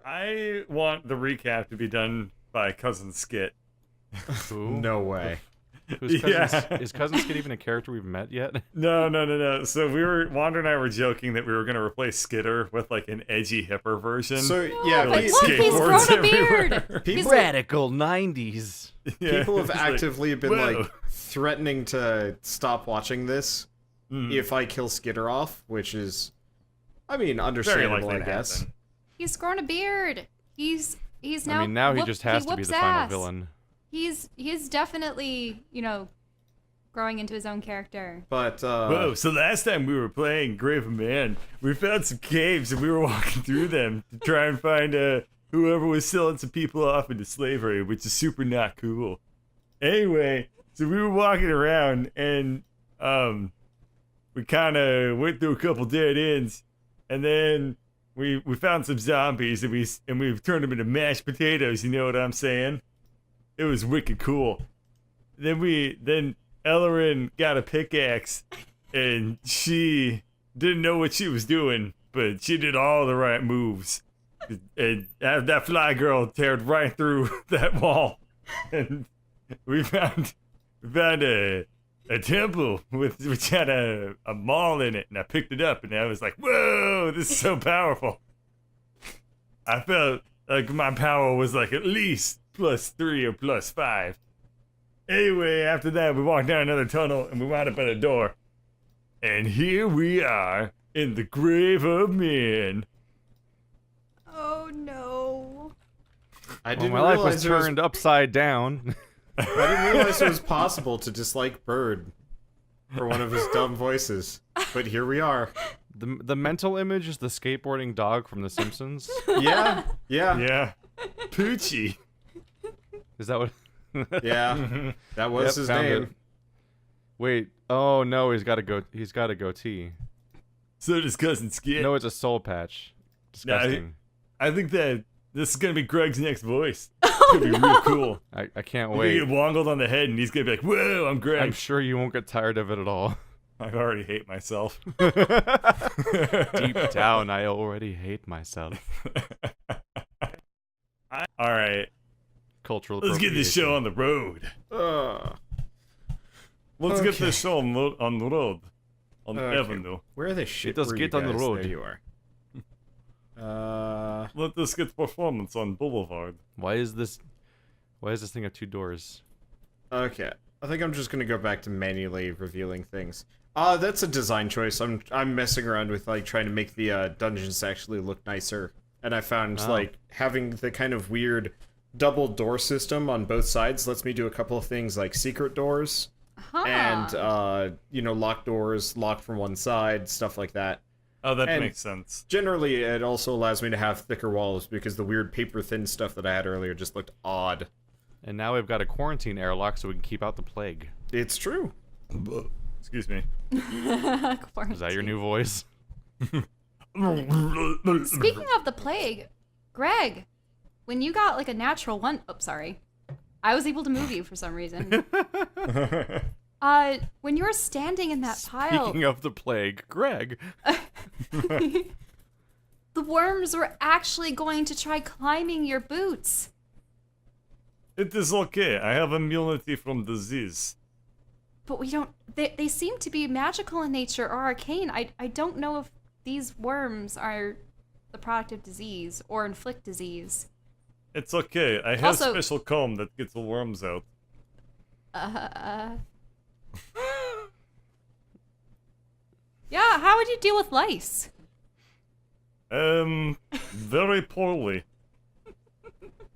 I want the recap to be done by Cousin Skit. Who? No way. Who's cousin, Yeah. Is Cousin Skit even a character we've met yet? No. So Wander and I were joking that we were gonna replace Skitter with like an edgy, hipper version. So Oh, yeah, but like look, he's skateboards grown a beard. everywhere. people, Radical 90s. Yeah, people have it's like, actively been whoa. like threatening to stop watching this if I kill Skitter off, which is, I mean, very understandable, likely I to guess. happen. He's grown a beard. He's now. I mean, now he just has to be whoops the final ass. villain. He's definitely, growing into his own character. But Whoa, so last time we were playing Grave of Man, we found some caves and we were walking through them to try and find whoever was selling some people off into slavery, which is super not cool. Anyway, so we were walking around and we kind of went through a couple dead ends, and then we found some zombies and we turned them into mashed potatoes, you know what I'm saying? It was wicked cool. Then Ellerin got a pickaxe, and she didn't know what she was doing, but she did all the right moves. And that fly girl teared right through that wall, and we found a temple which had a mall in it, and I picked it up, and I was like, "Whoa, this is so powerful!" I felt like my power was like at least +3 or +5. Anyway, after that, we walked down another tunnel and we wound up at a door. And here we are in the Grave of Men. Oh no. I Well, didn't my life realize was it was, turned upside down. I didn't realize it was possible to dislike Bird for one of his dumb voices. But here we are. The mental image is the skateboarding dog from The Simpsons. Yeah. Yeah. Poochie. Is that what? Yeah. That was Yep, his found name. it. Wait. Oh no, he's got a goatee. So does Cousin Skit. No, it's a soul patch. Disgusting. I think that this is going to be Greg's next voice. It's going to be real cool. I can't He's wait. going to get wongled on the head and he's going to be like, "Whoa, I'm Greg." I'm sure you won't get tired of it at all. I already hate myself. Deep down, I already hate myself. All right. Cultural Let's get this show on the road. Let's get Okay. this show on the road. On the Okay. avenue. Where the shit does were get you on the guys? road. There you are. Let us get performance on Boulevard. Why is this thing have 2 doors? Okay. I think I'm just gonna go back to manually revealing things. That's a design choice. I'm messing around with like trying to make the dungeons actually look nicer, and I found like having the kind of weird double door system on both sides lets me do a couple of things like secret doors and locked doors, locked from one side, stuff like that. Oh, that And- makes sense. Generally, it also allows me to have thicker walls because the weird paper thin stuff that I had earlier just looked odd. And now we've got a quarantine airlock so we can keep out the plague. It's true. Excuse me. Is that your new voice? Speaking of the plague, Greg, when you got like a natural one, sorry, I was able to move you for some reason. When you were standing in that pile, Speaking of the plague, Greg. the worms were actually going to try climbing your boots. It is okay. I have immunity from disease. But we don't. They seem to be magical in nature or arcane. I don't know if these worms are the product of disease or inflict disease. It's okay. I have Also- special comb that gets the worms out. Yeah, how would you deal with lice? Very poorly.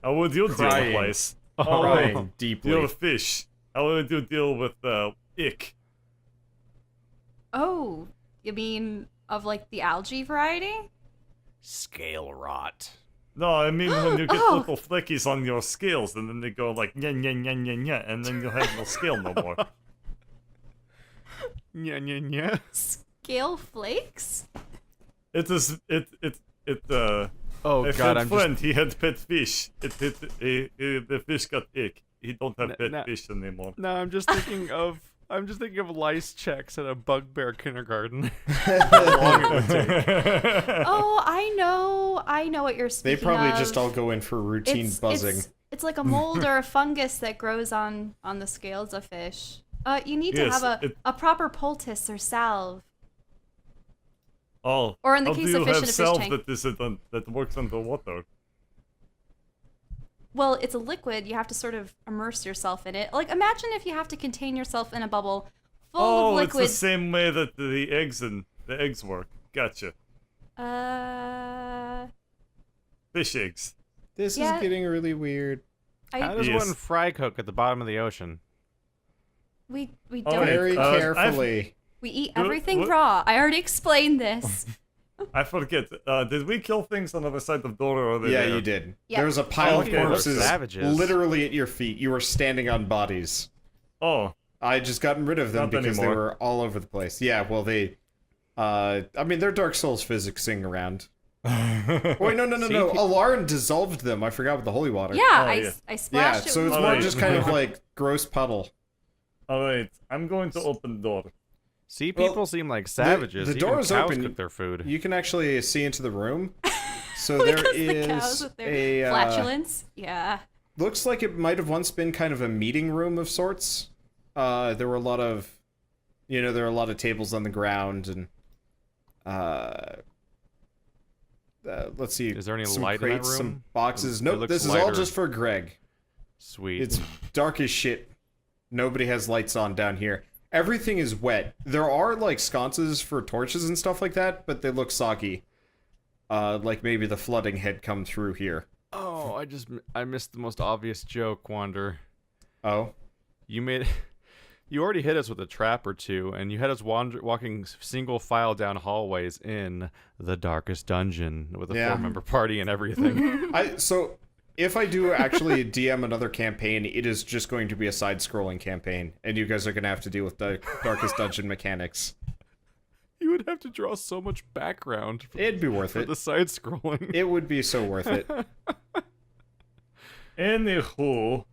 How would you deal with Crying. lice? Crying deeply. Deal with fish. How would you deal with ick? Oh, you mean of like the algae variety? Scale rot. No, I mean when you get Oh. little fleckies on your scales, and then they go like nya nya nya nya nya, and then you'll have no scale no more. Nya nya nya. Scale flakes? It is Oh a god, I'm friend. just He had pet fish. The fish got ick. He don't have pet nah. fish anymore. No, I'm just thinking of I'm just thinking of lice checks at a bugbear kindergarten. How long it would take. Oh, I know what you're They speaking probably of. just all go in for routine buzzing. It's like a mold or a fungus that grows on the scales of fish. You need to Yes, have a proper poultice or salve. Oh, Or in the how case do of you fish have in a fish self tank. that works underwater? Well, it's a liquid. You have to sort of immerse yourself in it. Like, imagine if you have to contain yourself in a bubble full of Oh, it's liquid. the same way that the eggs work. Gotcha. Fish eggs. This Yeah. is getting really weird. How does Yes. one fry cook at the bottom of the ocean? We Oh, don't. Very I've- carefully. We eat What- everything what- raw. I already explained this. I forget. Did we kill things on the other side of the door, or are they Yeah, there? you did. Yeah. There was a pile of Okay, they're corpses savages. literally at your feet. You were standing on bodies. Oh, I just gotten rid of them Not because they anymore. were all over the place. Yeah, well, they... I mean, they're Dark Souls physicsing around. Wait, no. See, Alarin dissolved them. I forgot with the holy water. Yeah, Oh, I yeah. I Yeah, splashed it so with it's Oh, more right. just kind of like gross puddle. all right. I'm going to open the door. Sea Well, people seem like savages. the Even door is cows open. cook their food. You can actually see into the room. So there because the is cows with their a... flatulence. Yeah. looks like it might have once been kind of a meeting room of sorts. There were a lot of... there are a lot of tables on the ground and... let's see. Is there any some light in that crates, room? some boxes. It Nope, looks this is all lighter. just for Greg. Sweet. It's dark as shit. Nobody has lights on down here. Everything is wet. There are like sconces for torches and stuff like that, but they look soggy. Like maybe the flooding had come through here. Oh, I missed the most obvious joke, Wander. Oh, You already hit us with a trap or two, and you had us walking single file down hallways in the darkest dungeon with a Yeah. 4-member party and everything. so if I do actually DM another campaign, it is just going to be a side-scrolling campaign, and you guys are gonna have to deal with the darkest dungeon mechanics. You would have to draw so much background It'd be worth for it. the side scrolling. It would be so worth it. Anywho,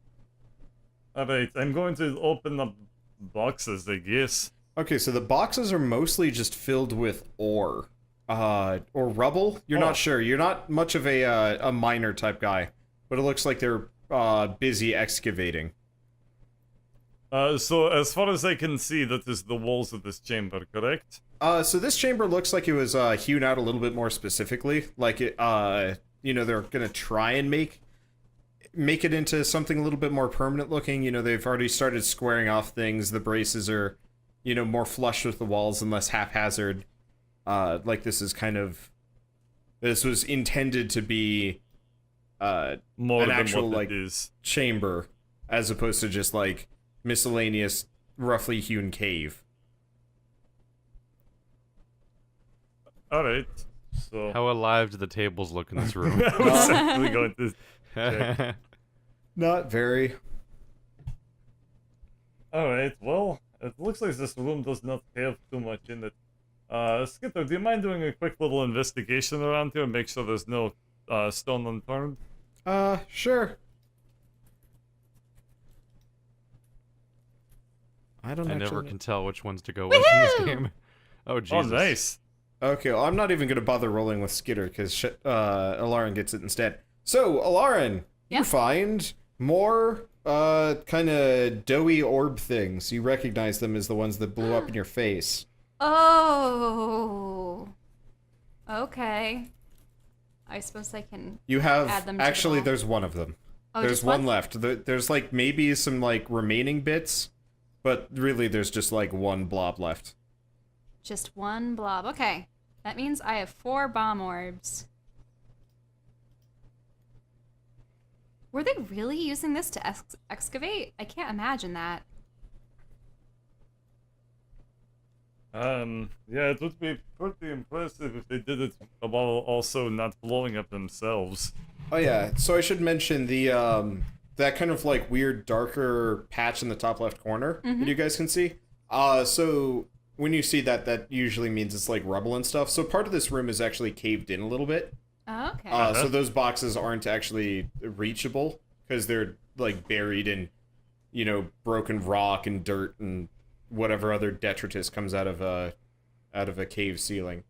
all right. I'm going to open up boxes, I guess. Okay, so the boxes are mostly just filled with ore, or rubble. You're Oh. not sure. You're not much of a miner type guy, but it looks like they're busy excavating. So as far as I can see, that is the walls of this chamber, correct? So this chamber looks like it was hewn out a little bit more specifically. Like it, they're gonna try and make it into something a little bit more permanent looking. They've already started squaring off things. The braces are, more flush with the walls and less haphazard. Like this was intended to be More An than actual, what like- it is. chamber, as opposed to just like miscellaneous, roughly hewn cave. All right. So How alive do the tables look in this room? I was actually going to check. Not very. All right. Well, it looks like this room does not have too much in it. Skitter, do you mind doing a quick little investigation around here and make sure there's no stone unturned? Sure. I don't I actually... never can tell which ones to go with in this Woohoo! game. Oh, Oh, Jesus. nice. Okay, well, I'm not even going to bother rolling with Skitter, because Alarin gets it instead. So, Alarin, Yeah? you find more, kind of doughy orb things. You recognize them as the ones that blew up in your face. Oh. Okay. I suppose I can. You have... Add them to the Actually, ball. there's one of them. Oh, There's just one left. There's, like, maybe some, like, remaining bits, but really there's just, like, one blob left. Just one blob. Okay. That means I have 4 bomb orbs. Were they really using this to excavate? I can't imagine that. Yeah, it would be pretty impressive if they did it while also not blowing up themselves. Oh yeah, so I should mention the that kind of like weird darker patch in the top left corner that you guys can see. So when you see that, that usually means it's like rubble and stuff. So part of this room is actually caved in a little bit. Oh, okay. So those boxes aren't actually reachable because they're like buried in, broken rock and dirt and whatever other detritus comes out of a cave ceiling.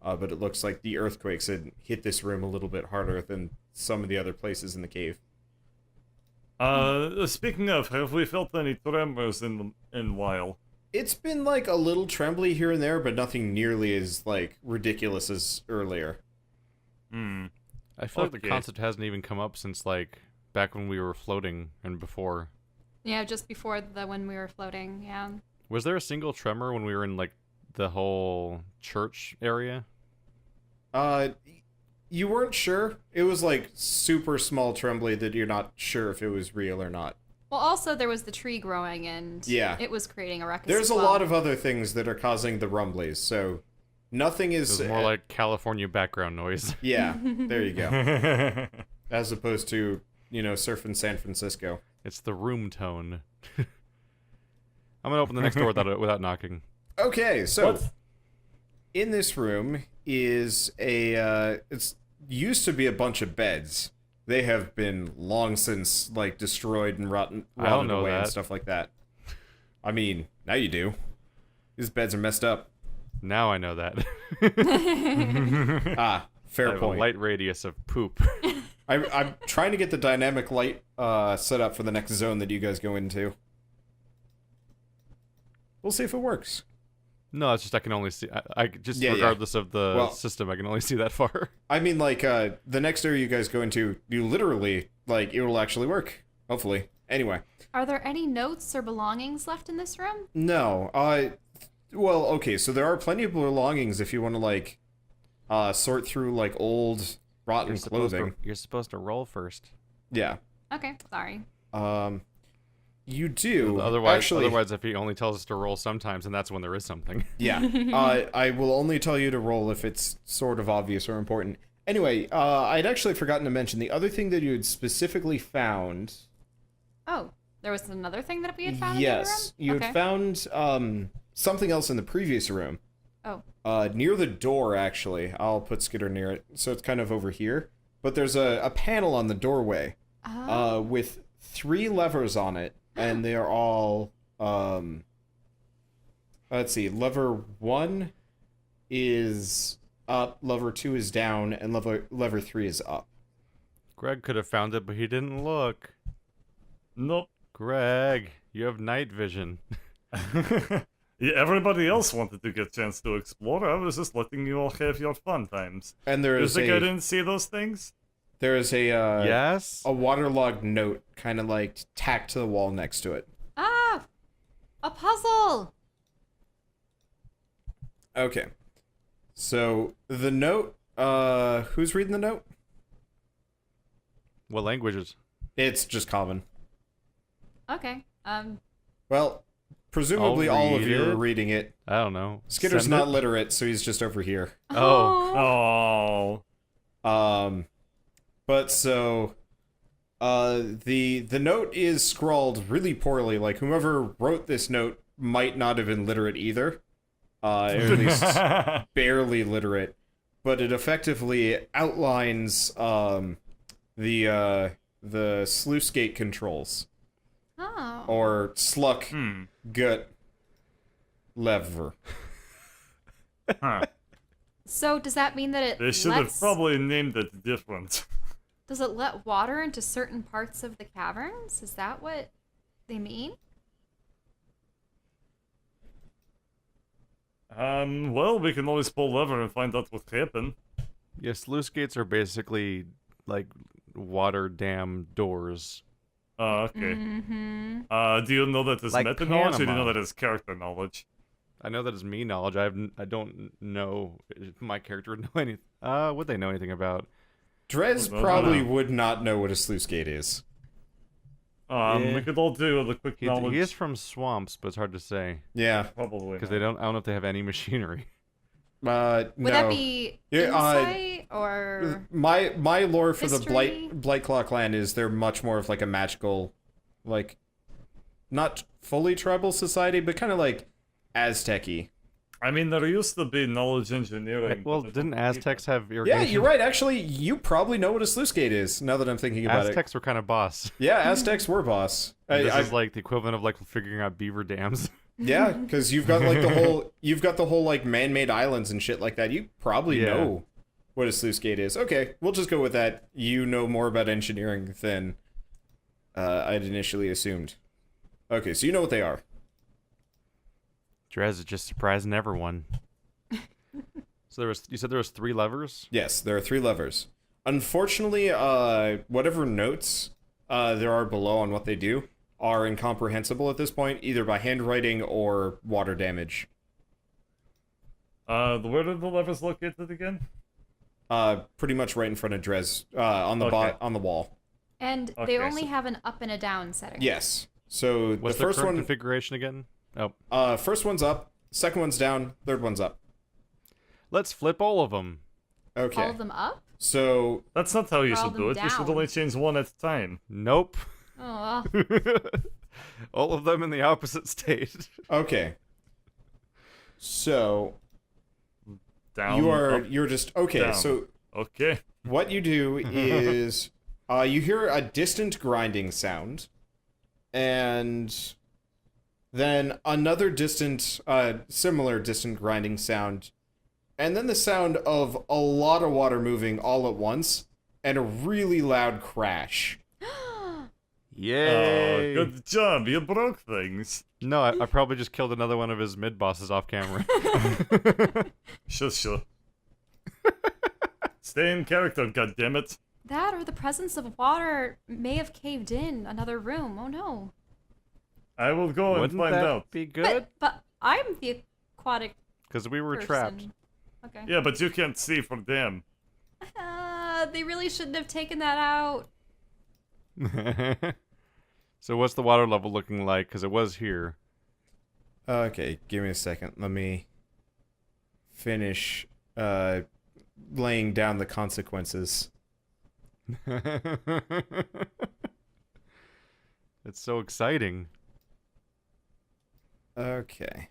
But it looks like the earthquakes had hit this room a little bit harder than some of the other places in the cave. Speaking of, have we felt any tremors in a while? It's been like a little trembly here and there, but nothing nearly as like ridiculous as earlier. I feel like the concept hasn't even come up since like back when we were floating and before. Yeah, just before when we were floating. Yeah. Was there a single tremor when we were in like the whole church area? You weren't sure. It was like super small trembly that you're not sure if it was real or not. Well, also there was the tree growing and it was creating a ruckus. There's a lot of other things that are causing the rumblies, so nothing is... It was more like California background noise. Yeah, there you go. As opposed to, surf in San Francisco. It's the room tone. I'm gonna open the next door without knocking. Okay, so in this room is it's used to be a bunch of beds. They have been long since like destroyed and rotted away and stuff like that. I mean, now you do. These beds are messed up. Now I know that. Fair I have point. A light radius of poop. I'm trying to get the dynamic light set up for the next zone that you guys go into. We'll see if it works. No, it's just I can only see. Regardless of the system, I can only see that far. I mean, like the next area you guys go into, you literally it will actually work. Hopefully. Anyway. Are there any notes or belongings left in this room? No. Well, okay. So there are plenty of belongings if you want to sort through like old rotten clothing. You're supposed to roll first. Yeah. Okay. Sorry. You do. Otherwise, if he only tells us to roll sometimes, and that's when there is something. Yeah. I will only tell you to roll if it's sort of obvious or important. Anyway, I'd actually forgotten to mention the other thing that you had specifically found. Oh, there was another thing that we had found Yes. in the room? You had found something else in the previous room. Oh. Near the door, actually. I'll put Skitter near it, so it's kind of over here. But there's a panel on the doorway with 3 levers on it. And they are all, let's see, lever 1 is up, lever 2 is down, and lever 3 is up. Greg could have found it, but he didn't look. Nope. Greg, you have night vision. Yeah, everybody else wanted to get a chance to explore. I was just letting you all have your fun times. And there You is think I didn't see those things? There is yes? a waterlogged note kind of like tacked to the wall next to it. Ah! A puzzle! Okay. So, the note, who's reading the note? What languages? It's just common. Okay. Well, presumably I'll all of read you are it. reading it. I don't know. Skitter's Send not it? literate, so he's just over here. Oh. But so, the note is scrawled really poorly. Like, whoever wrote this note might not have been literate either. Or at least barely literate. But it effectively outlines, the sluice gate controls. Oh. Or sluck gut lever. Huh. So does that mean that it They should have probably named it different. Does it let water into certain parts of the caverns? Is that what they mean? Well, we can always pull lever and find out what happened. Yeah, sluice gates are basically like water dam doors. Okay. Mm-hmm. Do you know that as Like meta knowledge, or do you know Panama. that as character knowledge? I know that is me knowledge. I don't know if my character would know anything. Would they know anything about? Drez Well, probably would not know what a sluice gate is. We could all do the quick He knowledge. is from swamps, but it's hard to say Yeah. Probably. because they don't. I don't know if they have any machinery. No. Would that be insight or My lore for history? the Blightclaw clan is they're much more of like a magical, like, not fully tribal society, but kind of like Aztec-y. I mean, there used to be knowledge engineering. Well, but didn't Aztecs have Yeah, irrigation? you're right. Actually, you probably know what a sluice gate is, now that I'm thinking about Aztecs were kind of boss. it. Yeah, Aztecs were boss. This is like the equivalent of like figuring out beaver dams. Yeah, because you've got like the whole like man-made islands and shit like that. You probably Yeah. know what a sluice gate is. Okay, we'll just go with that. You know more about engineering than I'd initially assumed. Okay, so you know what they are. Drez is just surprising everyone. So you said there was 3 levers? Yes, there are 3 levers. Unfortunately, whatever notes there are below on what they do are incomprehensible at this point, either by handwriting or water damage. Where are the levers located again? Pretty much right in front of Drez, on the Okay. on the wall. And Okay, they only so- have an up and a down setting. Yes. So What's the the first current one, configuration again? Oh, first one's up, second one's down, third one's up. let's flip all of them. Okay. All of them up? So That's not how you Or all should do them it. You should down. only change one at a time. Nope. Oh, All of them in the opposite state. okay. So Down. you're just okay. down. So Okay. what you do is you hear a distant grinding sound, and then another distant, similar distant grinding sound, and then the sound of a lot of water moving all at once, and a really loud crash. Yay! Oh, good job. You broke things. No, I probably just killed another one of his mid bosses off camera. Sure. Stay in character, goddammit. that or the presence of water may have caved in another room. Oh no. I will go and Wouldn't find that out. be good? But I'm the aquatic Because we were person. trapped. Okay. Yeah, but you can't see for them. They really shouldn't have taken that out. So what's the water level looking like? Because it was here. Okay, give me a second. Let me finish laying down the consequences. It's so exciting. Okay.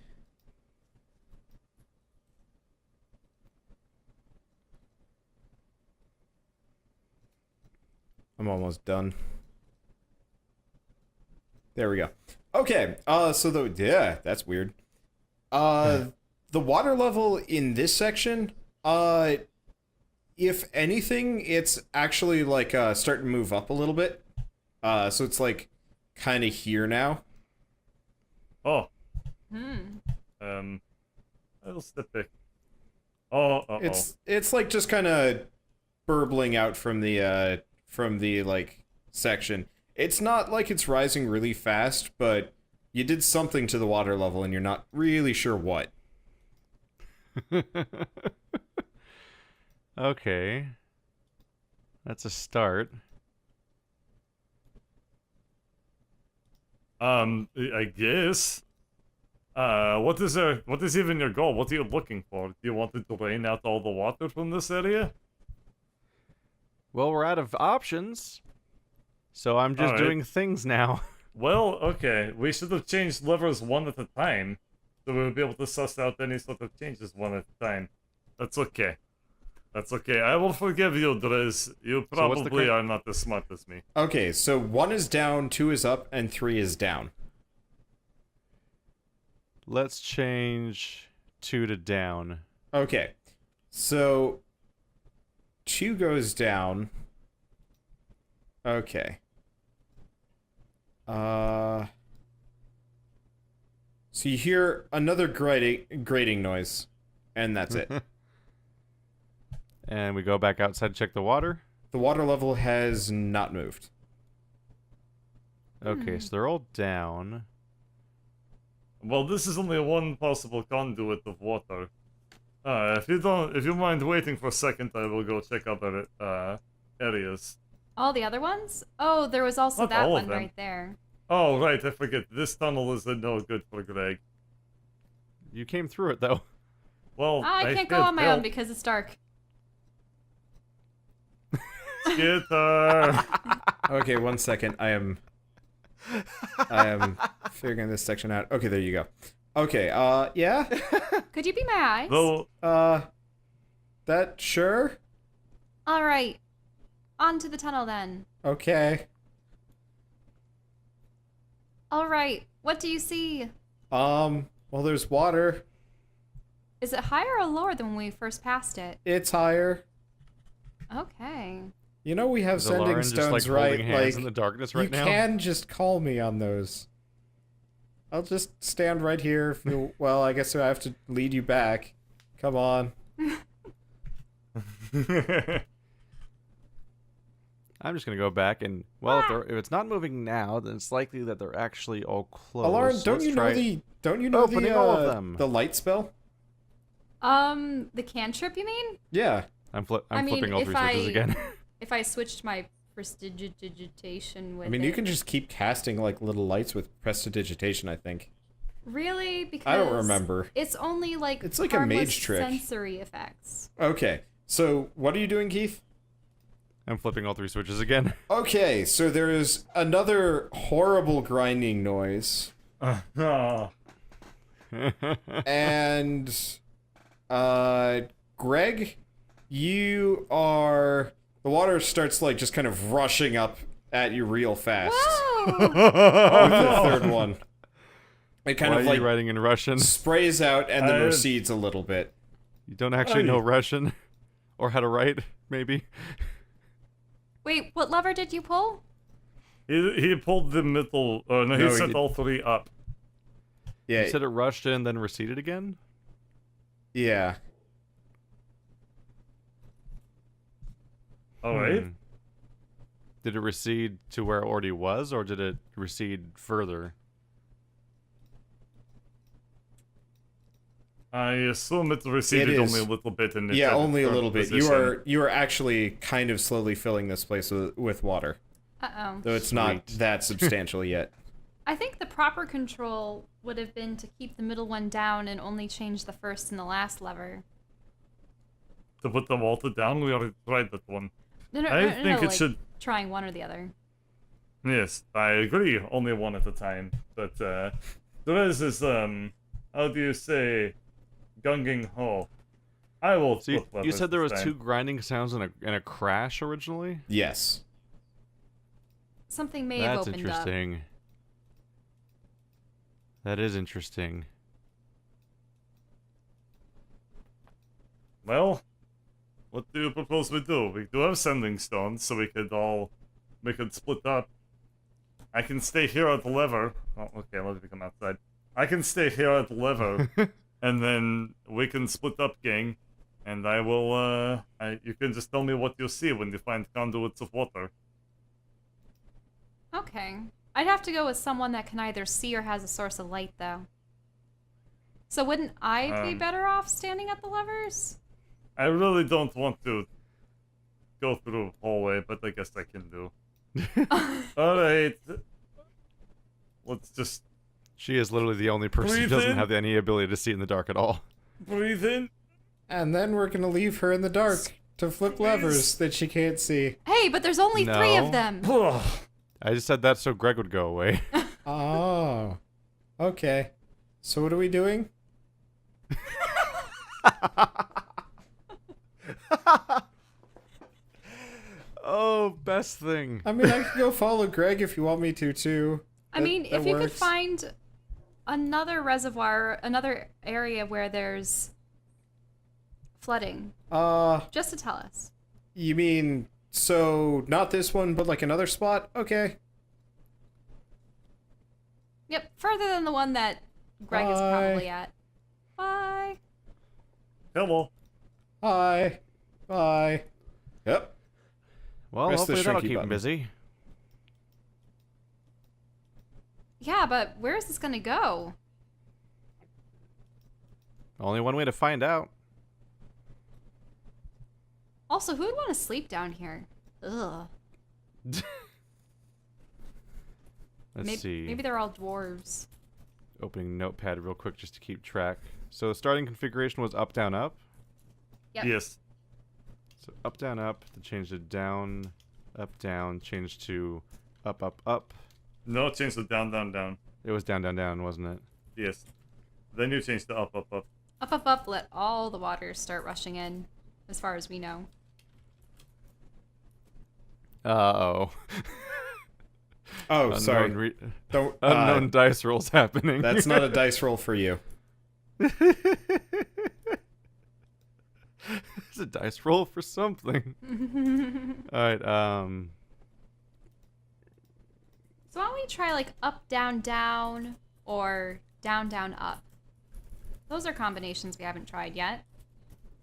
I'm almost done. There we go. Okay, yeah, that's weird. The water level in this section, if anything, it's actually like starting to move up a little bit. So it's like kind of here now. Oh, Hmm. I'll step back. Oh, It's like just kind of burbling out from the like section. It's not like it's rising really fast, but you did something to the water level and you're not really sure what. Okay. That's a start. I guess. What is even your goal? What are you looking for? Do you want to drain out all the water from this area? Well, we're out of options. So I'm just Alright. doing things now. Well, okay. We should have changed levers one at a time, so we would be able to suss out any sort of changes one at a time. That's okay. That's okay. I will forgive you, Drez. You So what's the probably cor- are not as smart as me. Okay, so 1 is down, 2 is up, and 3 is down. Let's change 2 to down. Okay, so 2 goes down. Okay. So you hear another grating noise, and that's it. And we go back outside to check the water. The water level has not moved. Okay, so they're all down. Well, this is only one possible conduit of water. If you mind waiting for a second, I will go check other areas. All the other ones? Oh, there was also Not that all of one them. right there. Oh, right, I forget. This tunnel is no good for Greg. You came through it, though. Well, I can't go on my own because it's dark. Skitter! Okay, 1 second. I am figuring this section out. Okay, there you go. Okay, yeah? Could you be my eyes? Though, That sure? All right. On to the tunnel then. Okay. All right. What do you see? Well, there's water. Is it higher or lower than when we first passed it? It's higher. Okay. You know we have Is sending Lauren stones, just, like, right? holding hands Like, in the darkness right you now? can just call me on those. I'll just stand right here. If you, well, I guess I have to lead you back. Come on. I'm just gonna go back and if it's not moving now, then it's likely that they're actually all closed. Lauren, So don't let's you try know opening all of them. the light spell? The cantrip, you mean? Yeah. I'm I mean, flipping all if three switches again. If I switched my prestidigitation with I mean, it. you can just keep casting like little lights with prestidigitation, I think. Really? Because I don't remember. It's only like It's like a harmless mage trick. sensory effects. Okay. So, what are you doing, Keith? I'm flipping all three switches again. Okay, so there is another horrible grinding noise. Oh. And Greg, you are the water starts like just kind of rushing up at you real fast. Whoa! With the third one. It kind Why of are like you writing in Russian? sprays out and then I- recedes a little bit. You don't actually know Russian, or how to write, maybe. Wait, what lever did you pull? He pulled the middle. No, No, he he sent did- all three up. Yeah. You said it rushed in, then receded again. Yeah. All right. Did it recede to where it already was, or did it recede further? I assume it receded It is. only a little bit. In its Yeah, only a current little bit. position. You are actually kind of slowly filling this place with water, Uh-oh. though it's not Sweet. that substantial yet. I think the proper control would have been to keep the middle one down and only change the first and the last lever. To put the water down, we already tried that one. No, I think it like, should. trying one or the other. Yes, I agree. Only one at a time. But the rest is how do you say, gunging ho. I will. So you flip levers said there was this two time. grinding sounds and a crash originally. Yes. Something may have That's opened up. interesting. That is interesting. Well, what do you propose we do? We do have sending stones, so we could split up. I can stay here at the lever. Oh, okay, let me come outside. I can stay here at the lever, and then we can split up, gang. And I will, you can just tell me what you see when you find conduits of water. Okay. I'd have to go with someone that can either see or has a source of light, though. So wouldn't I be better off standing at the levers? I really don't want to go through a hallway, but I guess I can do. Alright. Let's just She is literally the only person who Breathe doesn't in. have any ability to see in the dark at all. breathe in. And then we're gonna leave her in the dark to flip levers that she can't see. Hey, but there's only 3 No. of them. I just said that so Greg would go away. Oh. Okay. So what are we doing? Oh, best thing. I mean, I can go follow Greg if you want me to, too. I mean, That if you could works. find another reservoir, another area where there's flooding, just to tell us. You mean, so not this one, but like another spot? Okay. Yep, further than the one that Greg is Bye. probably at. Bye. Hello. Hi. Bye. Yep. Well, Press the hopefully that'll shrinky keep him button. busy. Yeah, but where is this gonna go? Only one way to find out. Also, who would want to sleep down here? Ugh. Let's see. Maybe they're all dwarves. Opening notepad real quick just to keep track. So the starting configuration was up, down, up. Yep. Yes. So up, down, up. Then change to down, up, down. Change to up, up, up. No, change to down, down, down. It was down, down, down, wasn't it? Yes. Then you change to up, up, up. Up, up, up, let all the waters start rushing in, as far as we know. Uh-oh. Oh, sorry. Don't. Unknown dice rolls happening. That's not a dice roll for you. It's a dice roll for something. All right. So why don't we try like up, down, down, or down, down, up? Those are combinations we haven't tried yet.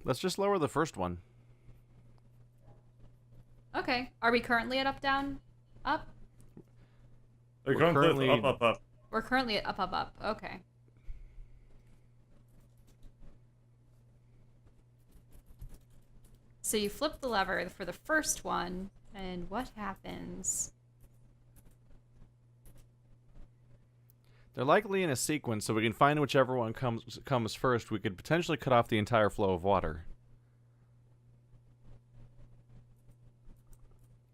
Let's just lower the first one. Okay. Are we currently at up, down, up? We're We're currently currently- up, up, up. We're currently at up, up, up. Okay. So you flip the lever for the first one, and what happens? They're likely in a sequence, so we can find whichever one comes first. We could potentially cut off the entire flow of water.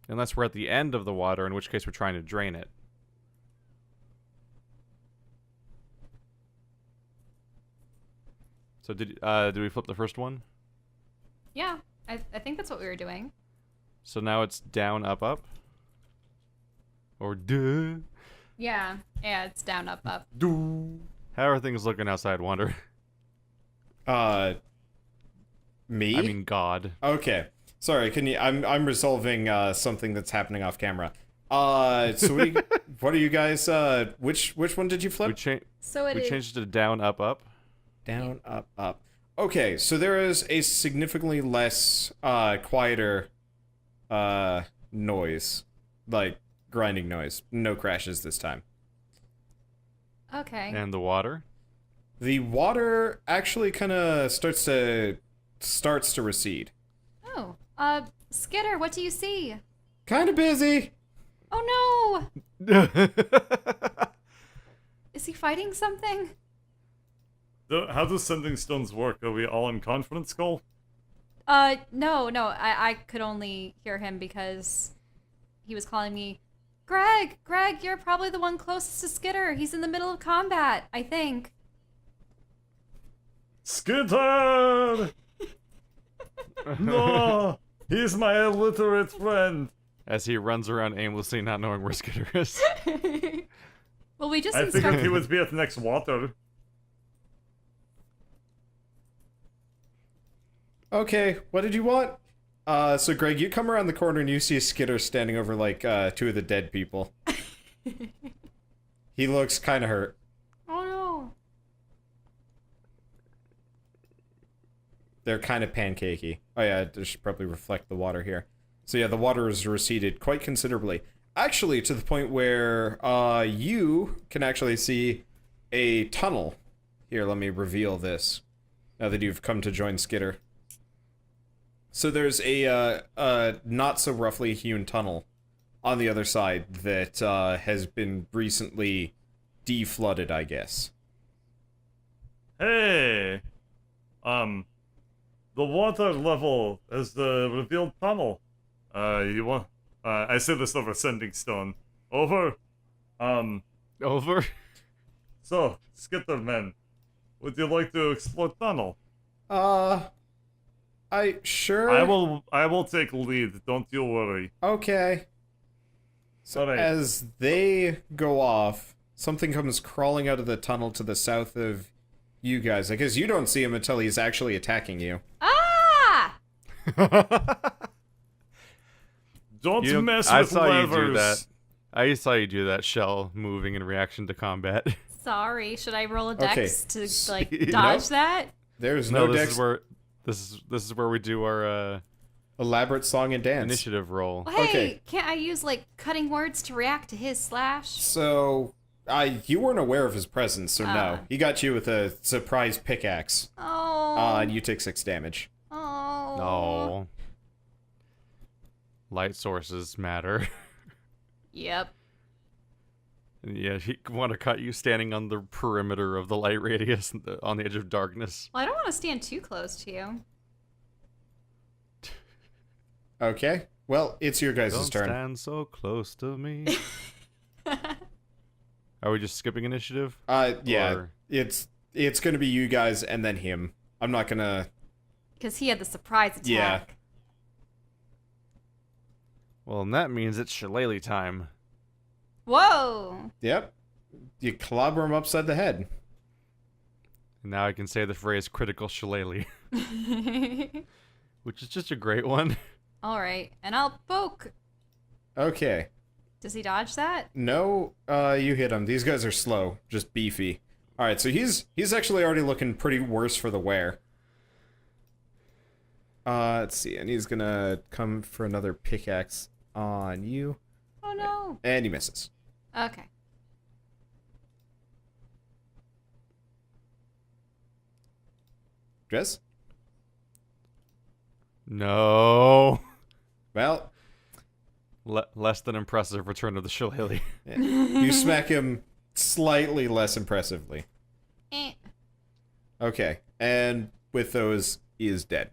Unless we're at the end of the water, in which case we're trying to drain it. So did we flip the first one? Yeah, I think that's what we were doing. So now it's down, up, up? Or duh? Yeah, it's down, up, up. How are things looking outside, Wander? Me? I mean, God. Okay. Sorry, can you? I'm resolving something that's happening off camera. So what are you guys? Which one did you flip? So We changed it to down, up, up. Down, up, up. Okay, so there is a significantly less quieter noise, like grinding noise. No crashes this time. Okay. And the water? The water actually kind of starts to recede. Oh, Skitter, what do you see? Kind of busy. Oh no! Is he fighting something? How does sending stones work? Are we all in conference call? No. I could only hear him because he was calling me, Greg, you're probably the one closest to Skitter. He's in the middle of combat, I think. Skitter! No! He's my illiterate friend. As he runs around aimlessly, not knowing where Skitter is. Well, we just I figured he would be at the next water. Okay, what did you want? So Greg, you come around the corner and you see Skitter standing over like two of the dead people. He looks kind of hurt. Oh no. They're kind of pancakey. Oh yeah, I should probably reflect the water here. So yeah, the water has receded quite considerably. Actually, to the point where you can actually see a tunnel. Here, let me reveal this. Now that you've come to join Skitter. So there's a not so roughly hewn tunnel on the other side that has been recently deflooded, I guess. Hey! The water level is the revealed tunnel. You want... I said this over sending stone. Over. Over? So, Skitterman, would you like to explore tunnel? Sure. I will take lead, don't you worry. Okay. So Alright. as they go off, something comes crawling out of the tunnel to the south of you guys. I guess you don't see him until he's actually attacking you. Ah! Don't mess I with saw levers. you do that. I saw you do that, Shell, moving in reaction to combat. Sorry, should I roll a Okay. dex to like Nope. dodge that? There's No, no, this dex is where we do our elaborate song and dance. initiative roll. Well, hey, Okay. can't I use like cutting words to react to his slash? So, you weren't aware of his presence, so no. Ah. He got you with a surprise pickaxe. Oh. And you take 6 damage. Oh. No. Light sources matter. Yep. Yeah, he want to cut you standing on the perimeter of the light radius on the edge of darkness. Well, I don't want to stand too close to you. Okay. Well, it's your guys' Don't turn. stand so close to me. Are we just skipping initiative? Yeah. Or- It's gonna be you guys and then him. I'm not gonna... Because he had the surprise attack. Yeah. Well, and that means it's Shillelagh time. Whoa! Yep. You clobber him upside the head. Now I can say the phrase critical shillelagh, which is just a great one. All right, and I'll poke. Okay. Does he dodge that? No, you hit him. These guys are slow, just beefy. All right, so he's actually already looking pretty worse for the wear. Let's see, and he's gonna come for another pickaxe on you. Oh no. And he misses. Okay. Jess? No. Well, Less than impressive return of the shillelagh. yeah. You smack him slightly less impressively. Eh. Okay, and with those, he is dead.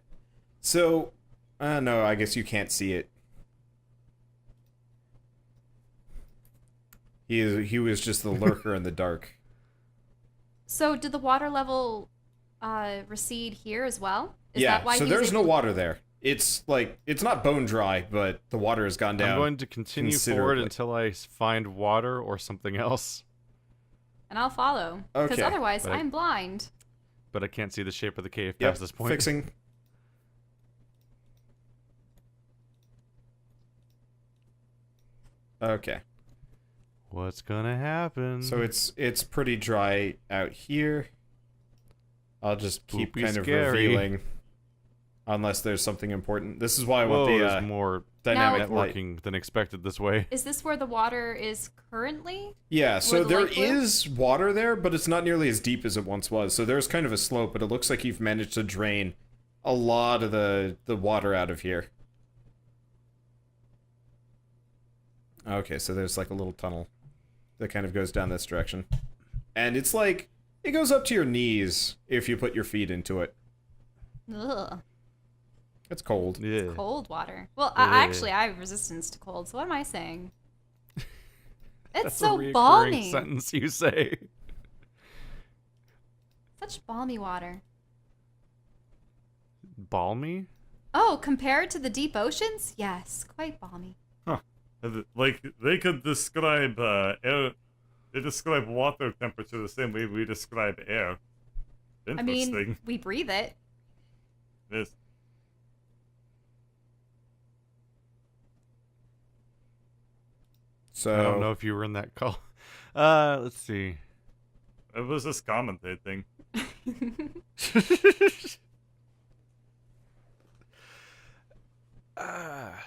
So, no, I guess you can't see it. He was just the lurker in the dark. So did the water level recede here as well? Is Yeah, that why so he was there's no able- water there. It's like, it's not bone dry, but the water has gone down. I'm going to continue forward considerably. until I find water or something else. And I'll follow. Because Okay, otherwise, but I'm blind. But I can't see the shape of the cave Yep, past this point. fixing. Okay. What's gonna happen? So it's pretty dry out here. I'll just keep Spoopy kind of scary. revealing. Unless there's something important. This is why I Whoa, want the there's more dynamic light. networking than expected this way. Is this where the water is currently? Yeah, so Where the there light blew? is water there, but it's not nearly as deep as it once was. So there's kind of a slope, but it looks like you've managed to drain a lot of the water out of here. Okay, so there's like a little tunnel that kind of goes down this direction. And it's like, it goes up to your knees if you put your feet into it. Ugh. It's cold. Yeah. Cold water. Well, Yeah. actually, I have resistance to cold, so what am I saying? It's That's so a reoccurring balmy. sentence you say. Such balmy water. Balmy? Oh, compared to the deep oceans? Yes, quite balmy. Like, they could describe air. They describe water temperature the same way we describe air. I Interesting. mean, we breathe it. Yes. So I don't know if you were in that call. Let's see. It was just commentating.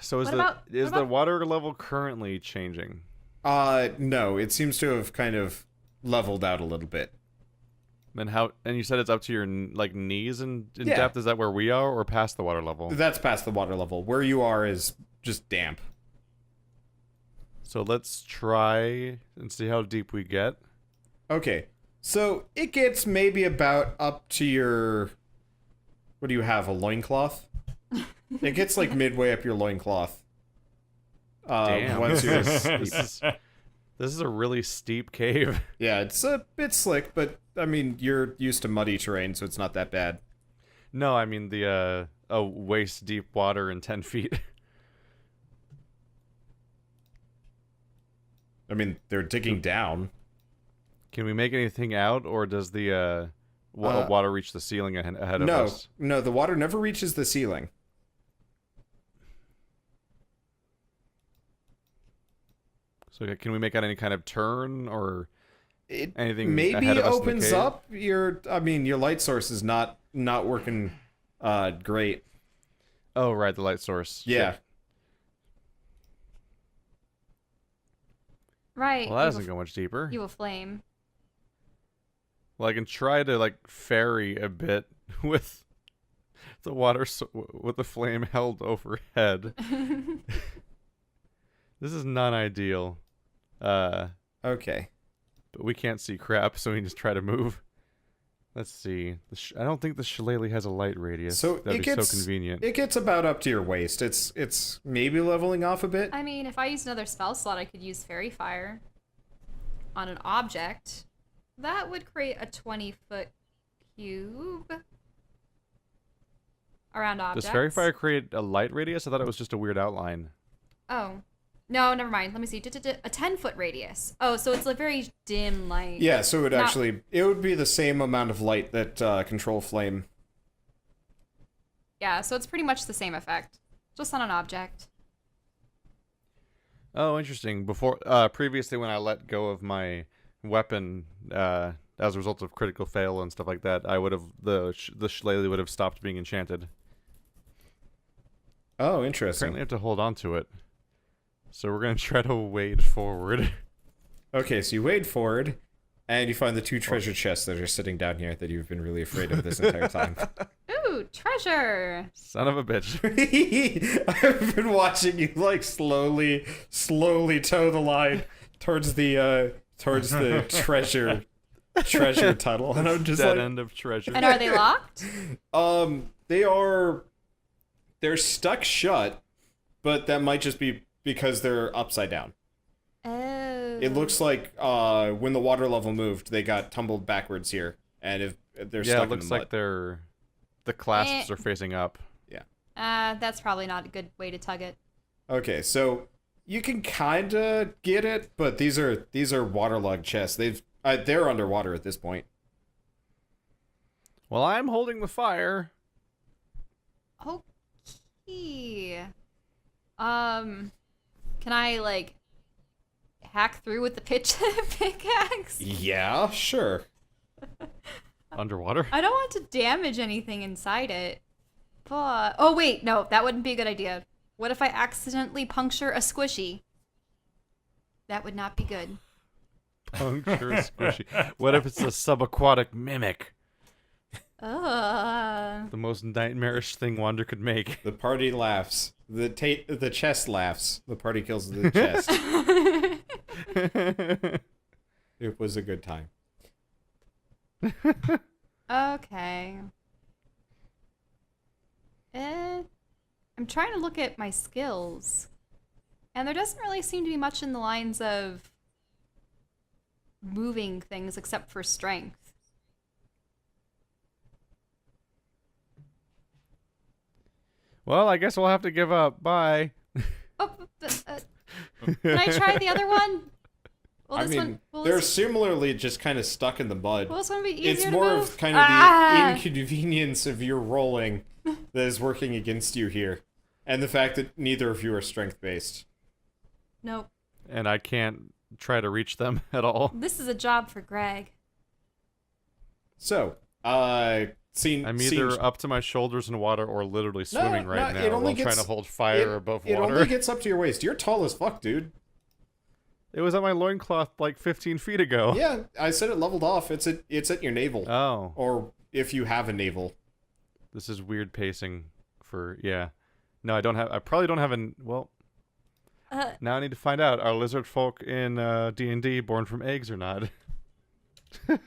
So is What the about- is what the about- water level currently changing? no, it seems to have kind of leveled out a little bit. And how? And you said it's up to your like knees in Yeah. depth. Is that where we are, or past the water level? That's past the water level. Where you are is just damp. So let's try and see how deep we get. Okay, so it gets maybe about up to your... What do you have, a loincloth? It gets like midway up your loincloth. Damn. Once you're this is a really steep cave. Yeah, it's a bit slick, but I mean, you're used to muddy terrain, so it's not that bad. No, I mean the waist deep water in 10 feet. I mean, they're digging down. Can we make anything out, or does the water reach the ceiling ahead of us? No, the water never reaches the ceiling. So can we make out any kind of turn or It anything maybe ahead of us in the opens cave? up your... I mean, your light source is not working great. Oh, right, the light source. Yeah. Shit. Right. Well, that you doesn't go much deeper. You a flame. Well, I can try to like ferry a bit with the water with the flame held overhead. This is not ideal. Okay. But we can't see crap, so we can just try to move. Let's see. I don't think the shillelagh has a light radius. So That'd it be gets so convenient. It gets about up to your waist. It's maybe leveling off a bit. I mean, if I used another spell slot, I could use Fairy Fire on an object. That would create a 20-foot cube around objects. Does Fairy Fire create a light radius? I thought it was just a weird outline. Oh. No, never mind. Let me see. A 10-foot radius. Oh, so it's a very dim light. Yeah, so Not- it would be the same amount of light that control flame. Yeah, so it's pretty much the same effect, just on an object. Oh, interesting. Before, previously, when I let go of my weapon, as a result of critical fail and stuff like that, I would have the shillelagh would have stopped being enchanted. Oh, interesting. Apparently, I have to hold on to it. So we're gonna try to wade forward. Okay, so you wade forward, and you find the 2 treasure chests that are sitting down here that you've been really afraid of this entire time. Ooh, treasure! Son of a bitch. I've been watching you like slowly toe the line towards the treasure tunnel, and I'm just Dead like, end of treasure. And are they locked? they're stuck shut, but that might just be because they're upside down. Oh. It looks like when the water level moved, they got tumbled backwards here, and if they're Yeah, stuck it looks in the mud. like the clasps are facing up. That's probably not a good way to tug it. Okay, so you can kind of get it, but these are waterlogged chests. They're underwater at this point. Well, I'm holding the fire. Okay. Can I like hack through with the pickaxe? Yeah, sure. Underwater? I don't want to damage anything inside it. But oh wait, no, that wouldn't be a good idea. What if I accidentally puncture a squishy? That would not be good. Puncture squishy. What if it's a subaquatic mimic? Ugh. The most nightmarish thing Wander could make. The party laughs. The chest laughs. The party kills the chest. It was a good time. Okay. I'm trying to look at my skills. And there doesn't really seem to be much in the lines of moving things except for strength. Well, I guess we'll have to give up. Bye. Oh, can I try the other one? Will I this mean, one? Will they're this, similarly just kind of stuck in the mud. will this one be easier It's to more move? of kind of Ah! the inconvenience of your rolling that is working against you here, and the fact that neither of you are strength-based. Nope. And I can't try to reach them at all. This is a job for Greg. So, I'm either up to my shoulders in water or literally swimming right now it only while trying to hold fire above It water. only gets up to your waist. You're tall as fuck, dude. It was on my loincloth like 15 feet ago. Yeah, I said it leveled off. It's at your navel. Oh. Or if you have a navel. This is weird pacing for, yeah. No, I probably don't have well, now I need to find out, are lizard folk in D&D born from eggs or not?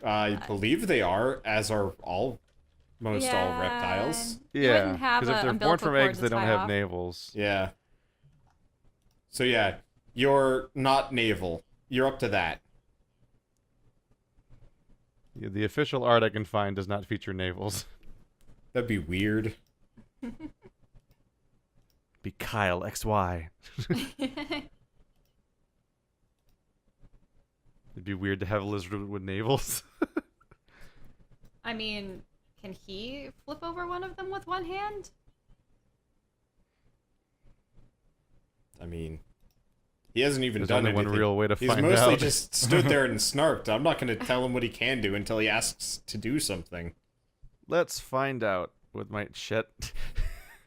I believe they are, as are most all reptiles. You Yeah, wouldn't have because if a they're born umbilical from cord eggs, to they don't tie have off. navels. Yeah. So yeah, you're not navel. You're up to that. Yeah, the official art I can find does not feature navels. That'd be weird. Be Kyle XY. It'd be weird to have a lizard with navels. I mean, can he flip over one of them with one hand? I mean, he hasn't even There's done only one anything. real way to He's find mostly out. just stood there and snarked. I'm not going to tell him what he can do until he asks to do something. Let's find out with my shit.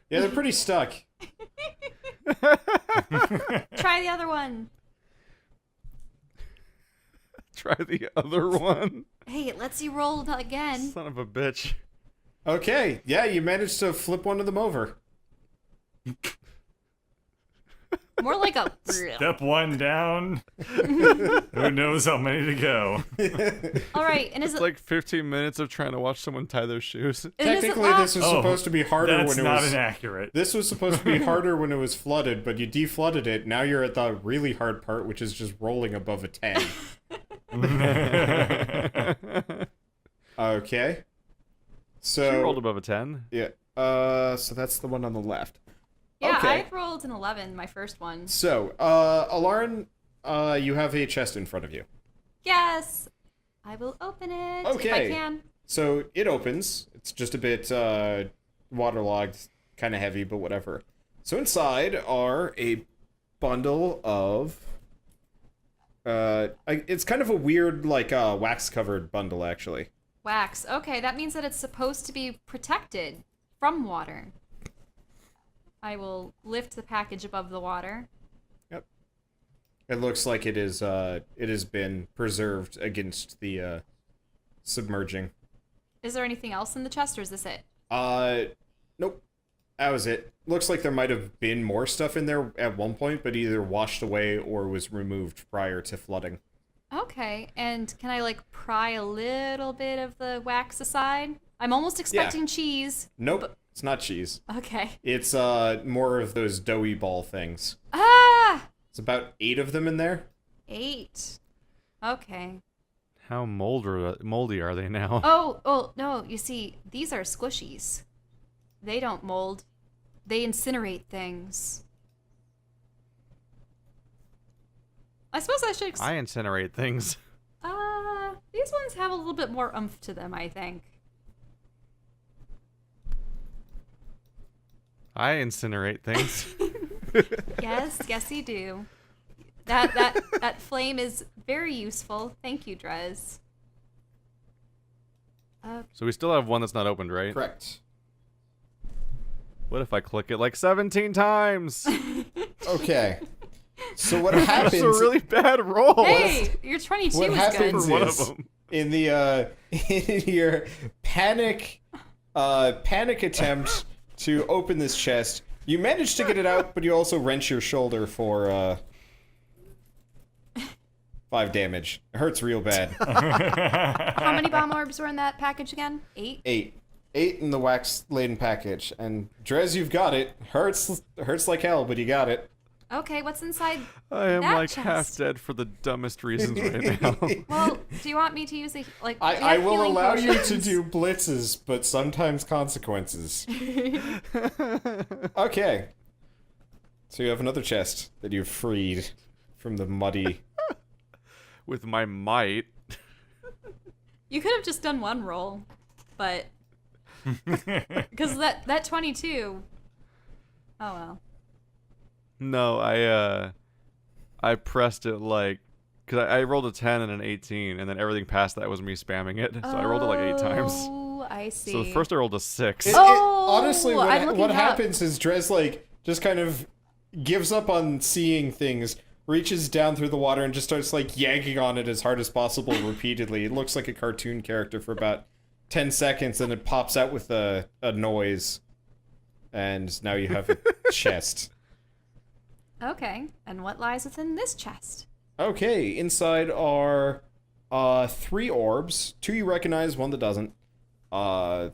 Yeah, they're pretty stuck. Try the other one. Try the other one. Hey, it lets you roll again. Son of a bitch. Okay, yeah, you managed to flip one of them over. More like a. Step 1 down. Who knows how many to go? All right, and is It's it like 15 minutes of trying to watch someone tie their shoes. and is it Technically, locked? this was supposed to be harder That's when it not was. inaccurate. This was supposed to be harder when it was flooded, but you deflooded it. Now you're at the really hard part, which is just rolling above a 10. Okay. She So rolled above a 10. yeah. So that's the one on the left. Yeah, Okay. I rolled an 11, my first one. So, Alarin, you have a chest in front of you. Yes! I will open it if I Okay. can. So, it opens. It's just a bit waterlogged, kind of heavy, but whatever. So, inside are a bundle of... it's kind of a weird, like, wax-covered bundle, actually. Wax. Okay, that means that it's supposed to be protected from water. I will lift the package above the water. Yep. It looks like it has been preserved against the submerging. Is there anything else in the chest, or is this it? Nope. That was it. Looks like there might have been more stuff in there at one point, but either washed away or was removed prior to flooding. Okay, and can I, like, pry a little bit of the wax aside? I'm almost expecting cheese. Nope. But... It's not cheese. Okay. It's more of those doughy ball things. Ah! It's about 8 of them in there. 8. Okay. How moldy are they now? Oh, no, you see, these are squishies. They don't mold. They incinerate things. I suppose I should... I incinerate things. These ones have a little bit more oomph to them, I think. I incinerate things. Yes, you do. That flame is very useful. Thank you, Drez. So we still have one that's not opened, right? Correct. What if I click it like 17 times? Okay. So what That's happens... a really bad roll. Hey, your 22 What is happens good. One of is, them. in the in your panic attempt to open this chest, you manage to get it out, but you also wrench your shoulder for 5 damage. It hurts real bad. How many bomb orbs were in that package again? 8? 8 in the wax laden package, and Drez, you've got it. Hurts like hell, but you got it. Okay, what's inside I am that like chest? half dead for the dumbest reasons right now. Well, do you want me to use a, like... do you I have will healing allow you to potions? do blitzes, but sometimes consequences. Okay. So you have another chest that you've freed from the muddy... With my might. You could have just done one roll, but... Because that 22... Oh, well. No, I pressed it like, cause I rolled a 10 and an 18, and then everything past that was me spamming it. So I rolled it like 8 times. Oh, I see. So first I rolled a 6. Honestly, I'm looking what it up. happens is Drez, like, just kind of gives up on seeing things, reaches down through the water, and just starts, like, yanking on it as hard as possible repeatedly. It looks like a cartoon character for about 10 seconds, and it pops out with a noise. And now you have a chest. Okay, and what lies within this chest? Okay, inside are 3 orbs. 2 you recognize, 1 that doesn't. So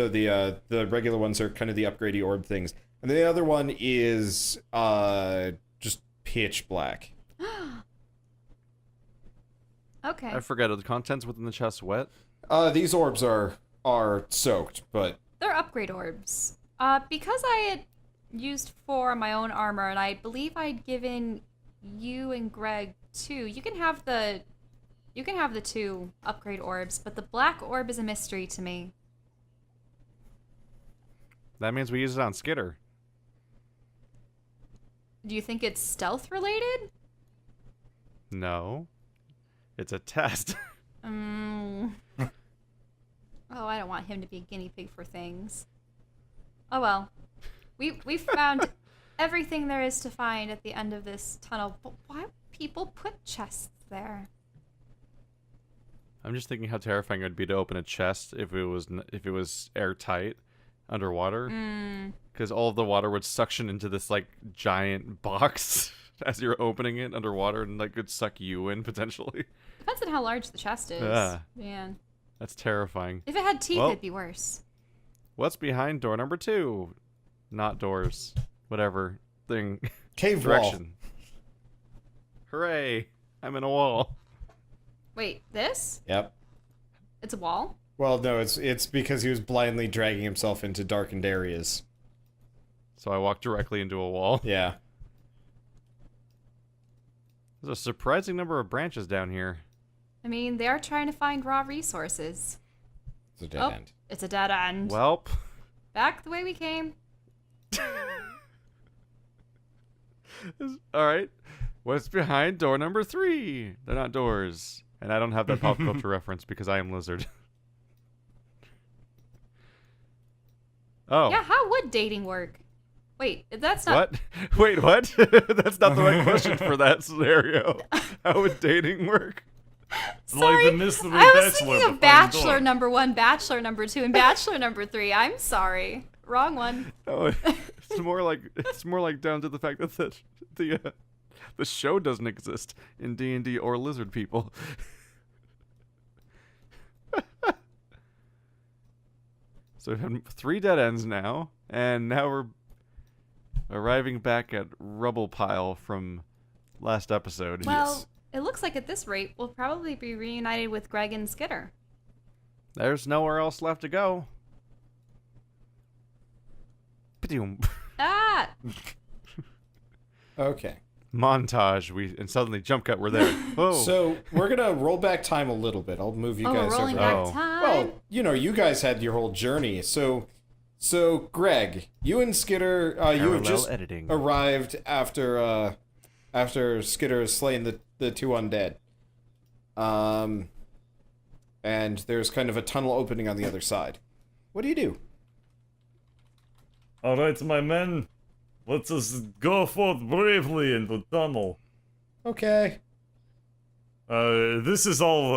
the regular ones are kind of the upgradey orb things. And the other one is just pitch black. Okay. I forget, are the contents within the chest wet? These orbs are soaked, but They're upgrade orbs. Because I had used 4 on my own armor, and I believe I'd given you and Greg 2. You can have the 2 upgrade orbs, but the black orb is a mystery to me. That means we use it on Skitter. Do you think it's stealth related? No. It's a test. Oh, I don't want him to be a guinea pig for things. Oh well. We found everything there is to find at the end of this tunnel, but why would people put chests there? I'm just thinking how terrifying it would be to open a chest if it was airtight underwater, because all of the water would suction into this like giant box as you're opening it underwater, and like could suck you in potentially. Depends on how large the chest is. Man. That's terrifying. If it had teeth, Well, it'd be worse. What's behind door number 2? Not doors. Whatever. Thing. cave wall. Direction. Hooray! I'm in a wall. Wait, this? Yep. It's a wall? Well, no, it's because he was blindly dragging himself into darkened areas. So I walked directly into a wall. Yeah. There's a surprising number of branches down here. I mean, they are trying to find raw resources. It's a dead end. It's a dead end. Welp. Back the way we came. All right. What's behind door number 3? They're not doors. And I don't have that pop culture reference because I am lizard. Oh. Yeah, how would dating work? Wait, that's not. What? Wait, what? That's not the right question for that scenario. How would dating work? Sorry, Like the mystery I was bachelor thinking of behind the Bachelor door. number 1, Bachelor number 2, and Bachelor number 3. I'm sorry, wrong one. No, it's more like down to the fact that the show doesn't exist in D&D or lizard people. So we've had 3 dead ends now, and now we're arriving back at Rubble Pile from last episode. Well, it looks like at this rate, we'll probably be reunited with Greg and Skitter. There's nowhere else left to go. Ba-doom. Ah! Okay. Montage. And suddenly jump cut. We're there. Oh. So we're gonna roll back time a little bit. I'll move you Oh, guys we're rolling over. back Oh. time. Well, you guys had your whole journey. So Greg, you and Skitter, you have Parallel just editing. arrived after Skitter has slain the 2 undead. And there's kind of a tunnel opening on the other side. What do you do? Alright, my men. Let us go forth bravely into the tunnel. Okay. This is all,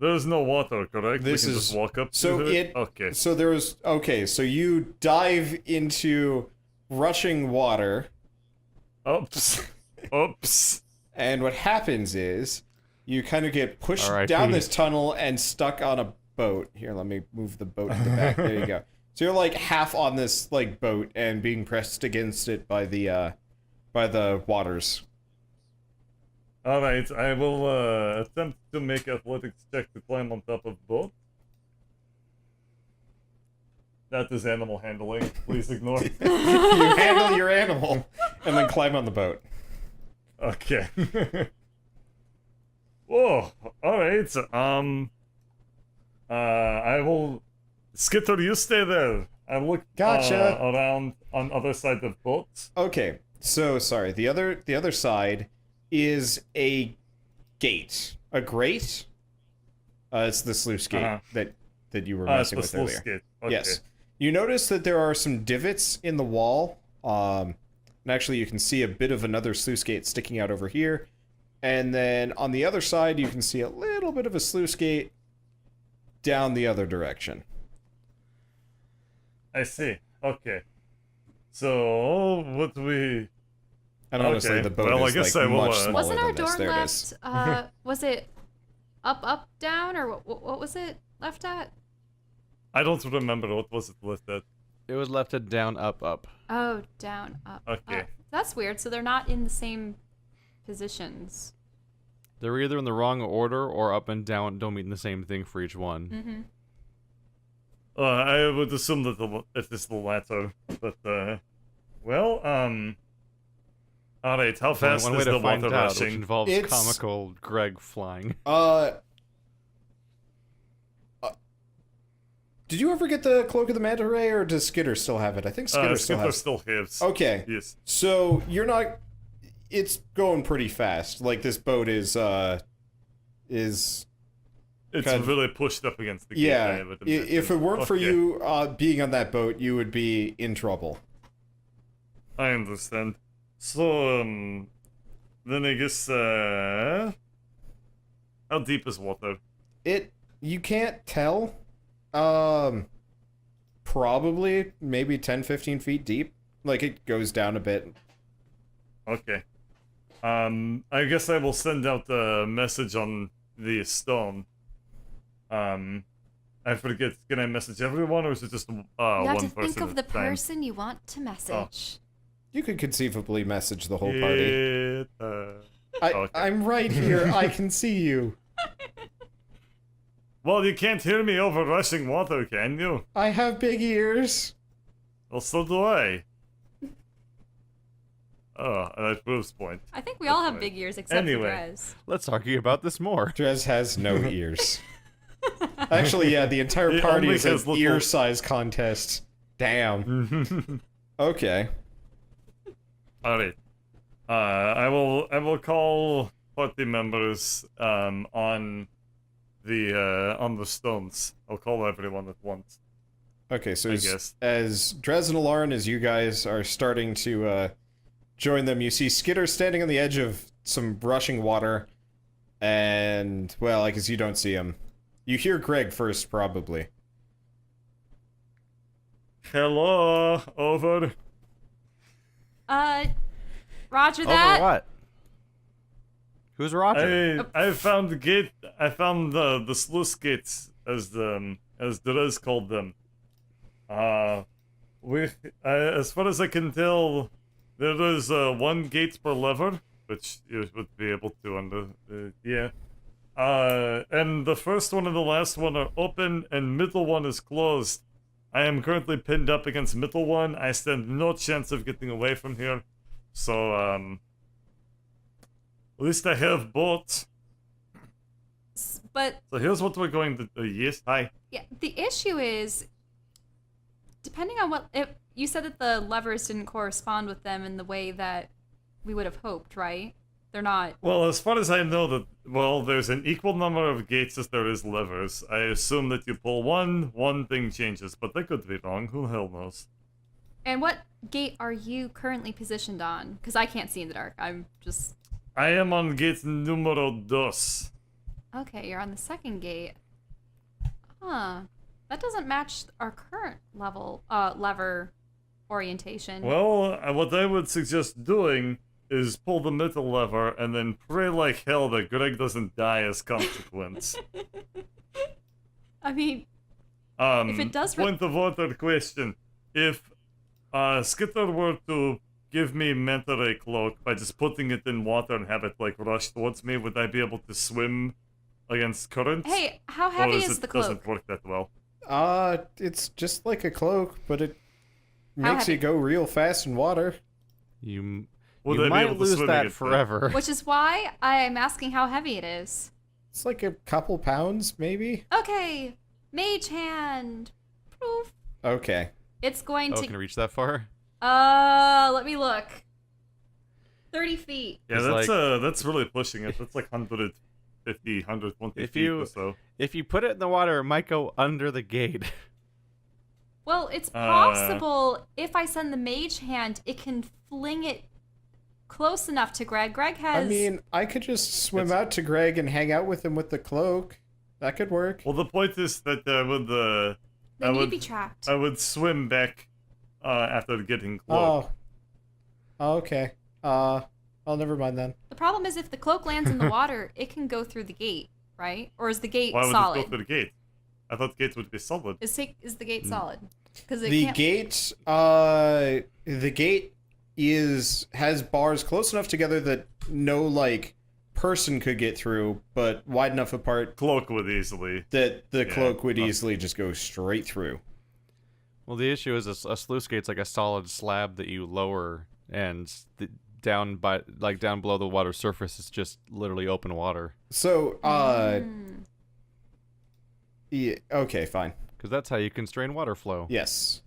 there's no water, correct? This we can is- just walk up So to it. Okay. So so you dive into rushing water, Oops. Oops. and what happens is you kind of get pushed R.I.P. down this tunnel and stuck on a boat. Here, let me move the boat to the back. There you go. So you're like half on this like boat and being pressed against it by the waters. Alright, I will attempt to make athletics check to climb on top of boat. That is animal handling. Please ignore. You handle your animal and then climb on the boat. Okay. Oh, alright. I will. Skitter, you stay there. I look Gotcha. around on other side of boat. Okay, so sorry. The other side is a gate, a grate. It's the sluice gate Uh-huh. that you were It's messing the with sluice earlier. gate. Okay. Yes. You notice that there are some divots in the wall. And actually, you can see a bit of another sluice gate sticking out over here. And then on the other side, you can see a little bit of a sluice gate down the other direction. I see. Okay. So what we? And honestly, Okay. the boat Well, I is guess like I will, much smaller Wasn't our than this. door There it is. left? Was it up, down, or what was it left at? I don't remember what was it listed. It was left at down, up, up. Oh, down, up. Okay. Up. That's weird. So they're not in the same positions. They're either in the wrong order or up and down don't mean the same thing for each one. Mm-hmm. I would assume that it is the latter, but well, alright. How There's only fast one way is to the find water out, which rushing? involves It's- comical Greg flying. Did you ever get the Cloak of the Manta Ray, or does Skitter still have it? I think Skitter still Skitter has. still has. Okay, Yes. so you're not. It's going pretty fast. Like this boat is. It's kind of- really pushed up against the gate. I Yeah. would If it imagine. weren't for Okay, you being on that boat, you would be in trouble. I understand. So then I guess how deep is water? You can't tell. Probably maybe 10, 15 feet deep. Like it goes down a bit. Okay. I guess I will send out a message on the stone. I forget. Can I message everyone, or is it just You have one to person think of at the a time? person you want to message. You could conceivably message the whole party. Okay. I'm right here. I can see you. Well, you can't hear me over rushing water, can you? I have big ears. Well, so do I. that proves point. I think we all have fine. big ears except Anyway. for Drez. Let's argue about this more. Drez has no ears. Actually, yeah, the entire It party only is an has little- ear size contest. Damn. Okay. Alright. I will call party members on the stones. I'll call everyone at once. Okay, so I as guess. Drez and Alarn, as you guys are starting to join them, you see Skitter standing on the edge of some rushing water, and, well, I guess you don't see him. You hear Greg first, probably. Hello, over. Roger Over that. what? Who's Roger? I found the gate. I found the sluice gates, as Derez called them. As far as I can tell, there is one gate per lever, which you would be able to yeah. And the first one and the last one are open, and middle one is closed. I am currently pinned up against middle one. I stand no chance of getting away from here. So, at least I have both. But So here's what we're going to do. Yes, hi. yeah, the issue is, depending on what if you said that the levers didn't correspond with them in the way that we would have hoped, right? They're not. Well, as far as I know, there's an equal number of gates as there is levers. I assume that you pull one thing changes, but that could be wrong. Who the hell knows? And what gate are you currently positioned on? Because I can't see in the dark. I'm just. I am on gate numero dos. Okay, you're on the second gate. Huh. That doesn't match our current lever orientation. Well, what I would suggest doing is pull the middle lever and then pray like hell that Greg doesn't die as consequence. I mean, if it does point of order question. If Skitter were to give me Manta cloak by just putting it in water and have it like rush towards me, would I be able to swim against currents? hey, how heavy or is the cloak? doesn't work that well? It's just like a cloak, but it How makes you heavy? go real fast in water. You Would I be might able to lose swim that against that? forever. Which is why I am asking how heavy it is. It's like a couple pounds, maybe? Okay, mage hand. Proof. Okay. It's going Oh, can I to. reach that far? Let me look. 30 feet. Yeah, It's that's really pushing it. That's like 150, 120 If feet you- or so. If you put it in the water, it might go under the gate. Well, it's possible if I send the mage hand, it can fling it close enough to Greg. Greg has. I mean, I could just swim out to Greg and hang out with him with the cloak. That could work. Well, the point is that they I need to would- be trapped. I would swim back after getting cloak. Oh, okay. I'll never mind then. The problem is if the cloak lands in the water, it can go through the gate, right? Or is the gate Why would it solid? go through the gate? I thought the gate would be solid. Is the gate solid? Because The gate, has bars close enough together that no, like, person could get through, but wide enough apart Cloak would easily. that the Yeah. cloak would easily just go straight through. Well, the issue is a sluice gate's like a solid slab that you lower, and down below the water surface is just literally open water. So, yeah, okay, fine. Because that's how you constrain water flow. Yes.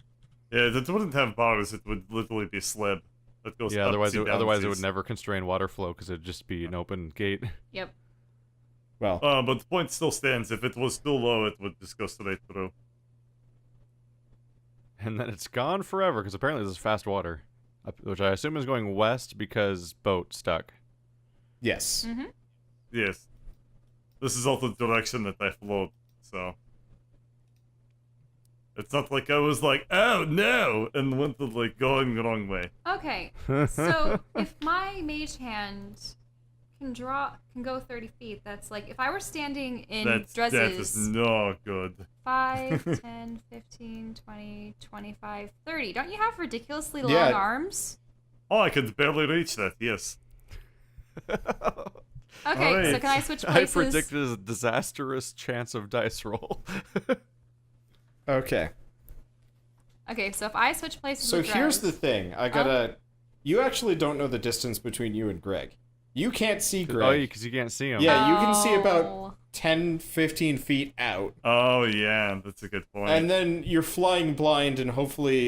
Yeah, it wouldn't have bars. It would literally be slab that goes. Yeah, otherwise it upsy-dowsies. would never constrain water flow because it'd just be an open gate. Yep. Well, But the point still stands. If it was too low, it would just go straight through. And then it's gone forever because apparently this is fast water, which I assume is going west because boat stuck. yes. Mm-hmm. Yes. This is also the direction that I float, so. It's not like I was like, oh no, and went to like going the wrong way. Okay. So if my mage hand can go 30 feet, that's like if I were standing in That is Drez's not good. 5, 10, 15, 20, 25, 30. Don't you have ridiculously long Yeah. arms? Oh, I could barely reach that, yes. Okay, Alright. so can I switch I places? predicted a disastrous chance of dice roll. Okay. Okay, so if I switch places So with here's Drez, the thing. I gotta You actually don't know the distance between you and Greg. You can't see Greg. Oh, because you can't see him. Yeah, you can see Oh. about 10, 15 feet out. Oh yeah, that's a good point. And then you're flying blind, and hopefully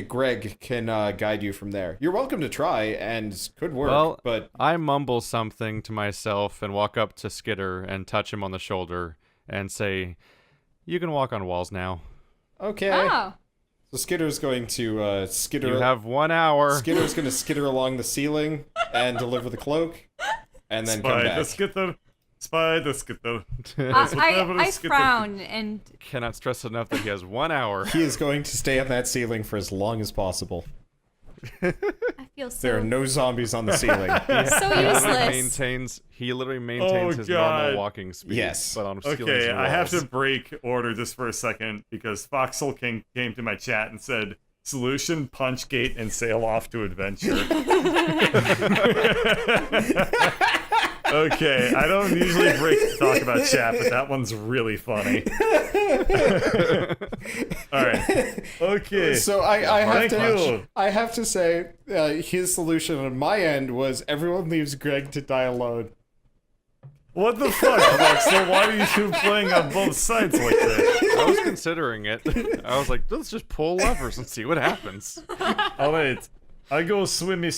Greg can guide you from there. You're welcome to try, and could work, Well, but... I mumble something to myself and walk up to Skitter and touch him on the shoulder and say, "You can walk on walls now. Okay. Oh. So Skitter's going to skitter... You have 1 hour." Skitter's going to skitter along the ceiling and deliver the cloak, and then come back. Spider skitter. I frown and Cannot stress enough that he has 1 hour. He is going to stay on that ceiling for as long as possible. I feel so There are no zombies on the ceiling. useless. He literally maintains his God. normal walking speed. Yes. But on ceilings Okay, and I have walls. to break order just for a second because Foxhole King came to my chat and said, "Solution: punch gate and sail off to adventure." Okay, I don't usually break to talk about chat, but that one's really funny. All right. Okay. So I have to you. say his solution on my end was everyone leaves Greg to die alone. What the fuck, Fox? So why are you two playing on both sides like that? I was considering it. I was like, let's just pull levers and see what happens. All right. I go swimmy.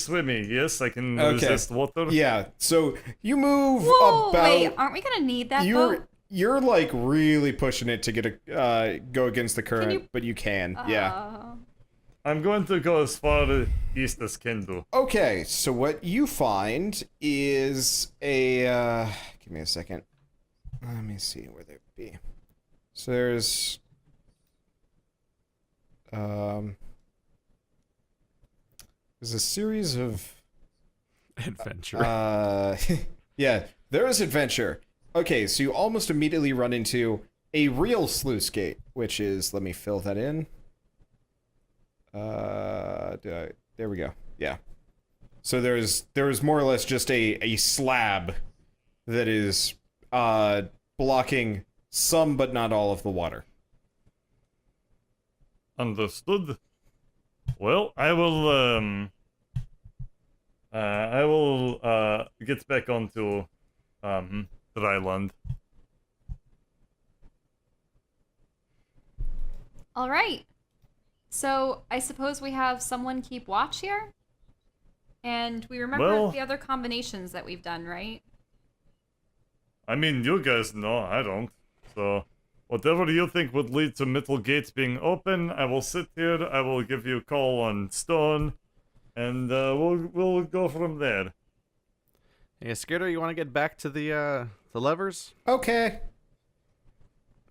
Yes, I can resist water. Yeah. So you move Whoa, about. wait, aren't we gonna need that boat? You're like really pushing it to get a go against the current, you- but you can. Yeah. I'm going to go as far east as can do. Okay. So what you find is a. Give me a second. Let me see where they'd be. So there's. There's a series of. Adventure. Yeah, there is adventure. Okay, so you almost immediately run into a real sluice gate, which is, let me fill that in. There we go. Yeah. So there's more or less just a slab that is blocking some but not all of the water. Understood. Well, I will get back onto dry land. All right. So I suppose we have someone keep watch here, and we remember Well- the other combinations that we've done, right? I mean, you guys know, I don't. So, whatever you think would lead to metal gates being open, I will sit here, I will give you a call on stone, and we'll go from there. Hey, Skitter, you want to get back to the levers Okay.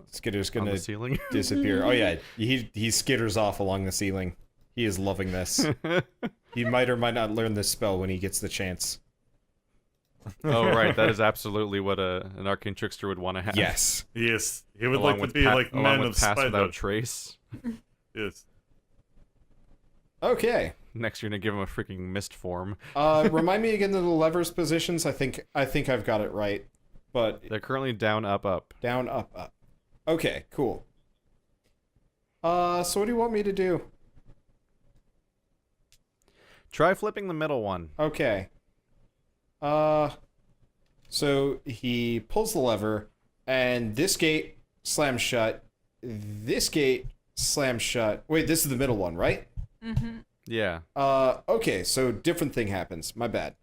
Skitter's on gonna the ceiling? disappear. Oh yeah, he skitters off along the ceiling. He is loving this. He might or might not learn this spell when he gets the chance. Oh, right. That is absolutely what an arcane trickster would want to have. Yes. Yes, he would Along like to with be like along Man with of Pass Spider. Without Trace. Yes. Okay. Next, you're gonna give him a freaking mist form. Remind me again of the levers positions. I think I've got it right, but They're currently down, up, up. down, up, up. Okay, cool. So what do you want me to do? Try flipping the middle one. Okay. So he pulls the lever, and this gate slams shut. This gate slams shut. Wait, this is the middle one, right? Mm-hmm. Yeah. Okay, so different thing happens. My bad.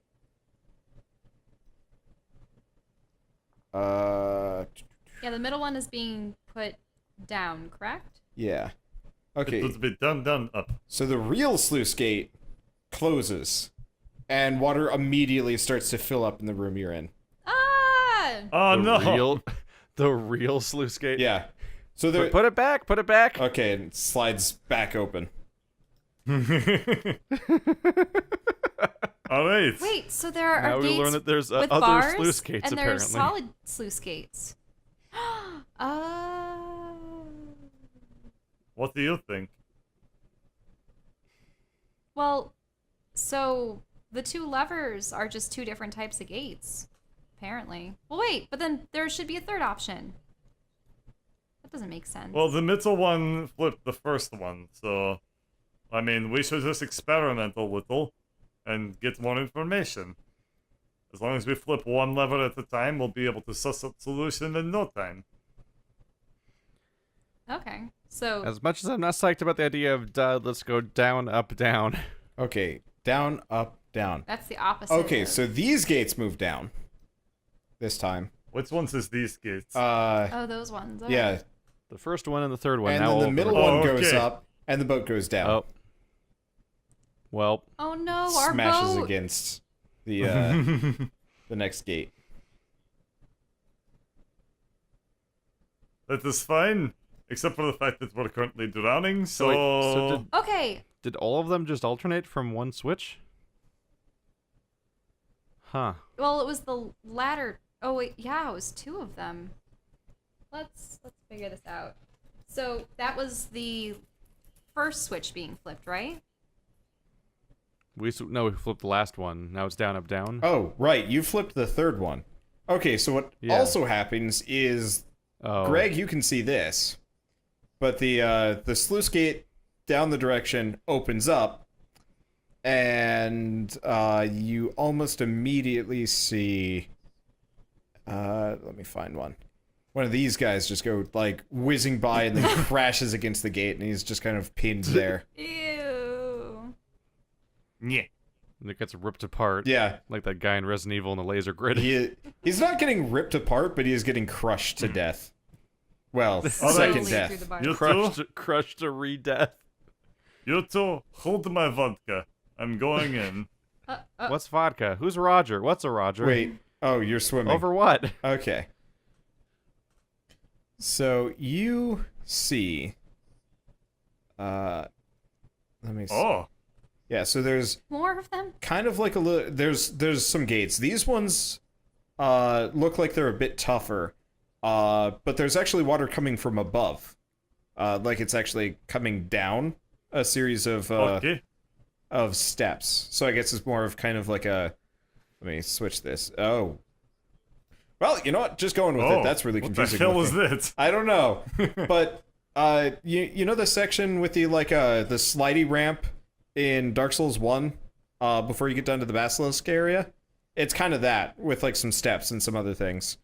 Yeah, the middle one is being put down, correct? Yeah. It Okay, would be down, up. so the real sluice gate closes, and water immediately starts to fill up in the room you're in. Ah! Oh no! The real sluice gate. Yeah. So there. Put it back. Put it back. Okay, and it slides back open. All right. Wait, so there are Now we gates learn that there's with other bars, sluice gates and apparently. there's solid sluice gates. Oh. What do you think? Well, so the two levers are just two different types of gates, apparently. Well, wait, but then there should be a third option. That doesn't make sense. Well, the middle one flipped the first one, so I mean, we should just experiment a little and get more information. As long as we flip one lever at a time, we'll be able to suss out solution in no time. Okay. So As much as I'm not psyched about the idea of let's go down, up, down. Okay, down, up, down. that's the opposite. Okay, of- so these gates move down. This time. Which ones is these gates? Oh, those ones. Okay. Yeah, The first one and the third one. and now then the open. middle Oh, one goes okay. up, and the boat goes down. Oh. Well, Oh no, our Smashes boat. against the the next gate. That is fine, except for the fact that we're currently drowning, so... wait, so Okay. did all of them just alternate from one switch? Huh. Well, it was the latter. Oh wait, yeah, it was two of them. Let's figure this out. So that was the first switch being flipped, right? We flipped the last one. Now it's down, up, down. Oh, right, you flipped the third one. Okay, so what Yeah. also happens is, Oh. Greg, you can see this, but the sluice gate down the direction opens up, and you almost immediately see. Let me find one. One of these guys just go like whizzing by and then crashes against the gate, and he's just kind of pinned there. Ew. Yeah. And it gets ripped apart. Yeah, Like that guy in Resident Evil in the laser grid. he's not getting ripped apart, but he is getting crushed to deth. Well, Slowly second through death. the bar. You crushed, two, crushed to re-death. you two, hold my vodka. I'm going in. What's vodka? Who's Roger? What's a Roger? Wait, oh, you're swimming. Over what? Okay. So you see, let me see. Oh, Yeah, so there's More of them? kind of like a little, there's some gates. These ones look like they're a bit tougher, but there's actually water coming from above, like it's actually coming down a series of okay. steps. So I guess it's more of kind of like a. Let me switch this. Oh. Well, you know what? Just going with it. That's really confusing. What the hell is looking. that? I don't know, but you know the section with the the slidey ramp in Dark Souls 1, before you get down to the Basilisk area. It's kind of that with like some steps and some other things,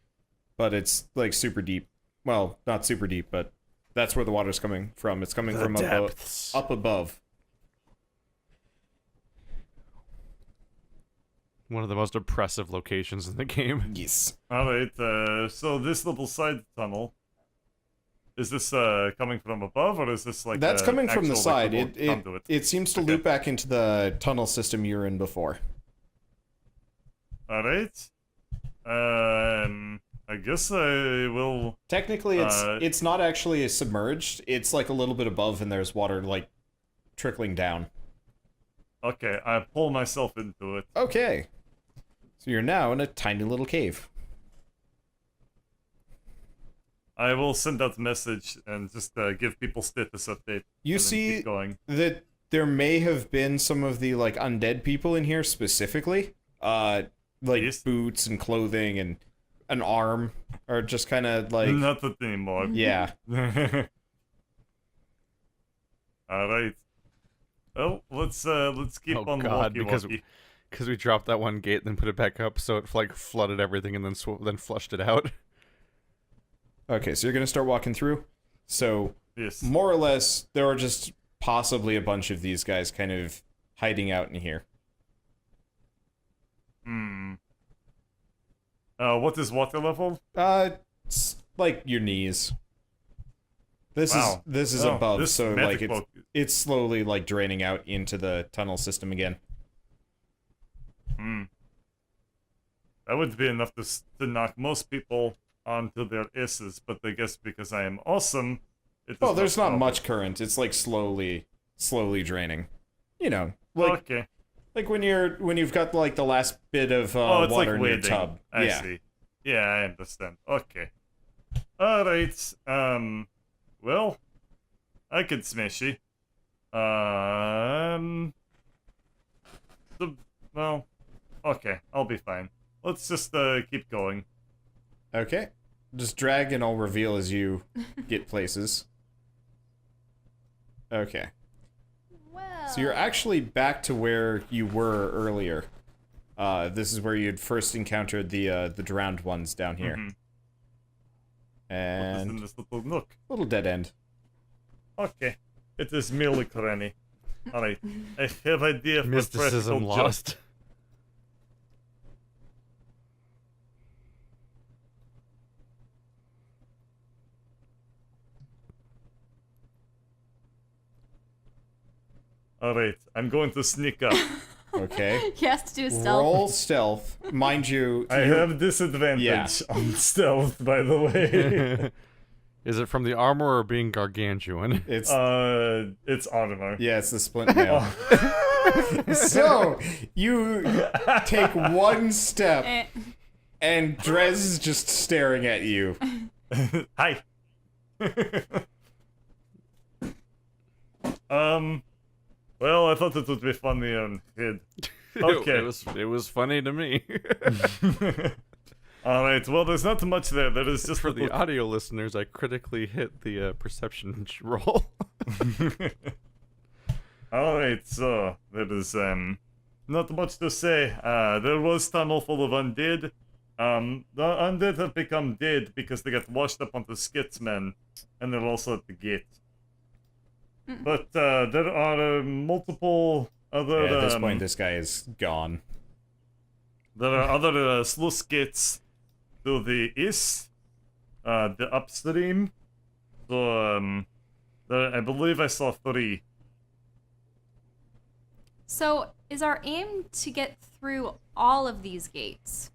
but it's like super deep. Well, not super deep, but that's where the water's coming from. It's coming from up above. One of the most oppressive locations in the game. Yes. Alright, so this little side tunnel, is this coming from above, or is this like That's coming from the actual, side. like, little conduit? It seems to Okay. loop back into the tunnel system you were in before. Alright. I guess I will... Technically, it's not actually submerged. It's like a little bit above, and there's water like trickling down. Okay, I pull myself into it. Okay, so you're now in a tiny little cave. I will send out a message and just give people status update. You and then see keep going. that there may have been some of the like undead people in here specifically, like Yes. boots and clothing and an arm, or just kind of like Not that anymore. yeah. Alright. Well, let's keep Oh, on God, because walkie-walkie. Because we dropped that one gate, then put it back up, so it like flooded everything, and then flushed it out. Okay, so you're gonna start walking through. So Yes. more or less, there are just possibly a bunch of these guys kind of hiding out in here. Hmm. What is water level? It's like your knees. This Wow. is Oh, above, this so like magic it's slowly like draining out into the tunnel system again. Hmm. That would be enough to knock most people onto their asses, but I guess because I am awesome, it Well, does there's not help. much current. It's like slowly draining. You know, like Okay. like when you've got like the last bit of Oh, it's water like in your wading. tub. I Yeah. see. Yeah, I understand. Okay. Alright, well, I could smash you. Well, okay, I'll be fine. Let's just, keep going. Okay. Just drag and I'll reveal as you get places. Okay. Well. So you're actually back to where you were earlier. This is where you'd first encountered the drowned ones down here. What is And in this little nook? little dead end. Okay. It is merely cranny. Alright. I have idea for Mysticism practical lost. Alright. I'm going to sneak up. Okay. He has to do stealth. Roll stealth. Mind you, I you- have disadvantage Yeah. on stealth, by the way. Is it from the armor or being gargantuan? it's It's armor. yeah, it's the splint mail. So you take one step, Eh. and Drez is just staring at you. Hi. Well, I thought it would be funny on kid. Okay. It was funny to me. Alright, well, there's not much there. There is just For the little- audio listeners, I critically hit the perception roll. Alright, so there is not much to say. There was tunnel full of undead. The undead have become dead because they got washed up onto skitsmen, and they're also at the gate. But there are multiple other. At this point, this guy is gone. There are other sluice gates to the east, the upstream. So there, I believe I saw 3. So, is our aim to get through all of these gates?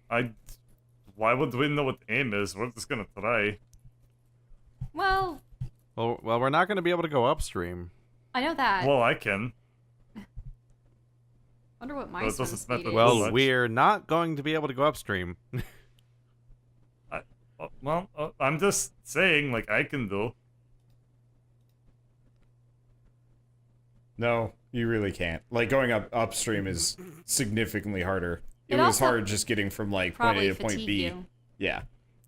Why would we know what aim is? We're just gonna try. Well, well, we're not going to be able to go upstream. I know that. Well, I can. Wonder what my Well, it swim doesn't speed matter. is. Well, much. we're not going to be able to go upstream. I'm just saying, like, I can do. No, you really can't. Like, going upstream is significantly harder. It It was also hard just getting from, like, point Probably A to point fatigue B. you. Yeah.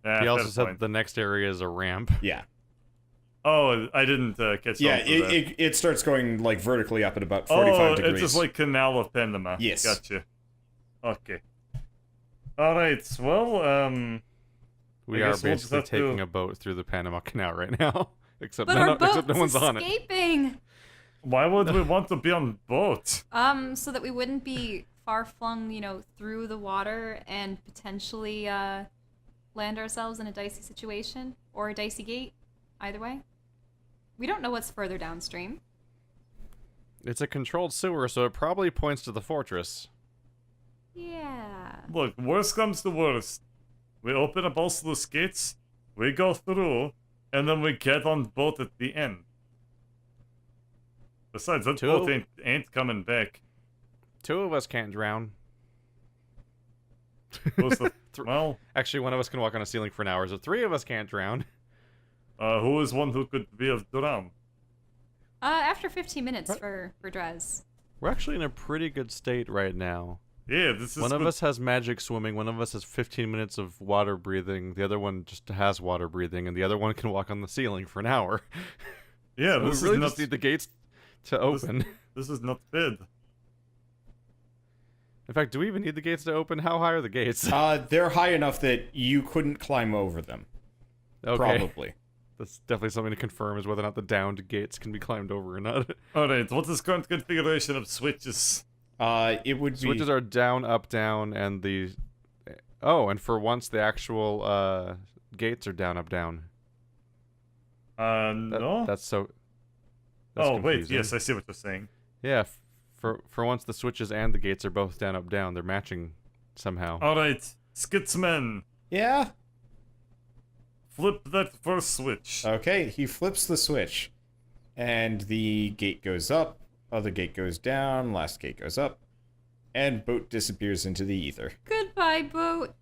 He also fair said point. the next area is a ramp. Yeah. Oh, I didn't catch Yeah, on to that. it starts going, like, vertically up at about 45 degrees. It's just like Canal of Panama. Yes. Gotcha. Okay. Alright, well, We I are guess we'll just basically have to- taking a boat through the Panama Canal right now. Except But no, our no, except no boat's one's on it. escaping! why would we want to be on boat? So that we wouldn't be far flung, through the water and potentially land ourselves in a dicey situation or a dicey gate. Either way, we don't know what's further downstream. It's a controlled sewer, so it probably points to the fortress. Yeah. Look, worst comes to worst. We open up all sluice gates, we go through, and then we get on boat at the end. Besides, that Two- boat ain't coming back. 2 of us can't drown. Who's the, well, Actually, one of us can walk on a ceiling for an hour, so 3 of us can't drown. who is one who could be of drown? After 15 minutes for Drez. We're actually in a pretty good state right now. Yeah, this is One of good. us has magic swimming, one of us has 15 minutes of water breathing, the other one just has water breathing, and the other one can walk on the ceiling for an hour. Yeah, So we this really is not. just need the gates to open. This is not bad. In fact, do we even need the gates to open? How high are the gates? They're high enough that you couldn't climb over them. Okay. Probably. That's definitely something to confirm, is whether or not the downed gates can be climbed over or not. Alright, what is current configuration of switches? It would be... Switches are down, up, down, and the... Oh, and for once, the actual gates are down, up, down. No? That's so... Oh, wait, confusing. yes, I see what you're saying. Yeah, for once, the switches and the gates are both down, up, down. They're matching somehow. Alright, skitsman, Yeah? flip that first switch. Okay, he flips the switch. And the gate goes up, other gate goes down, last gate goes up, and boat disappears into the ether. Goodbye, boat.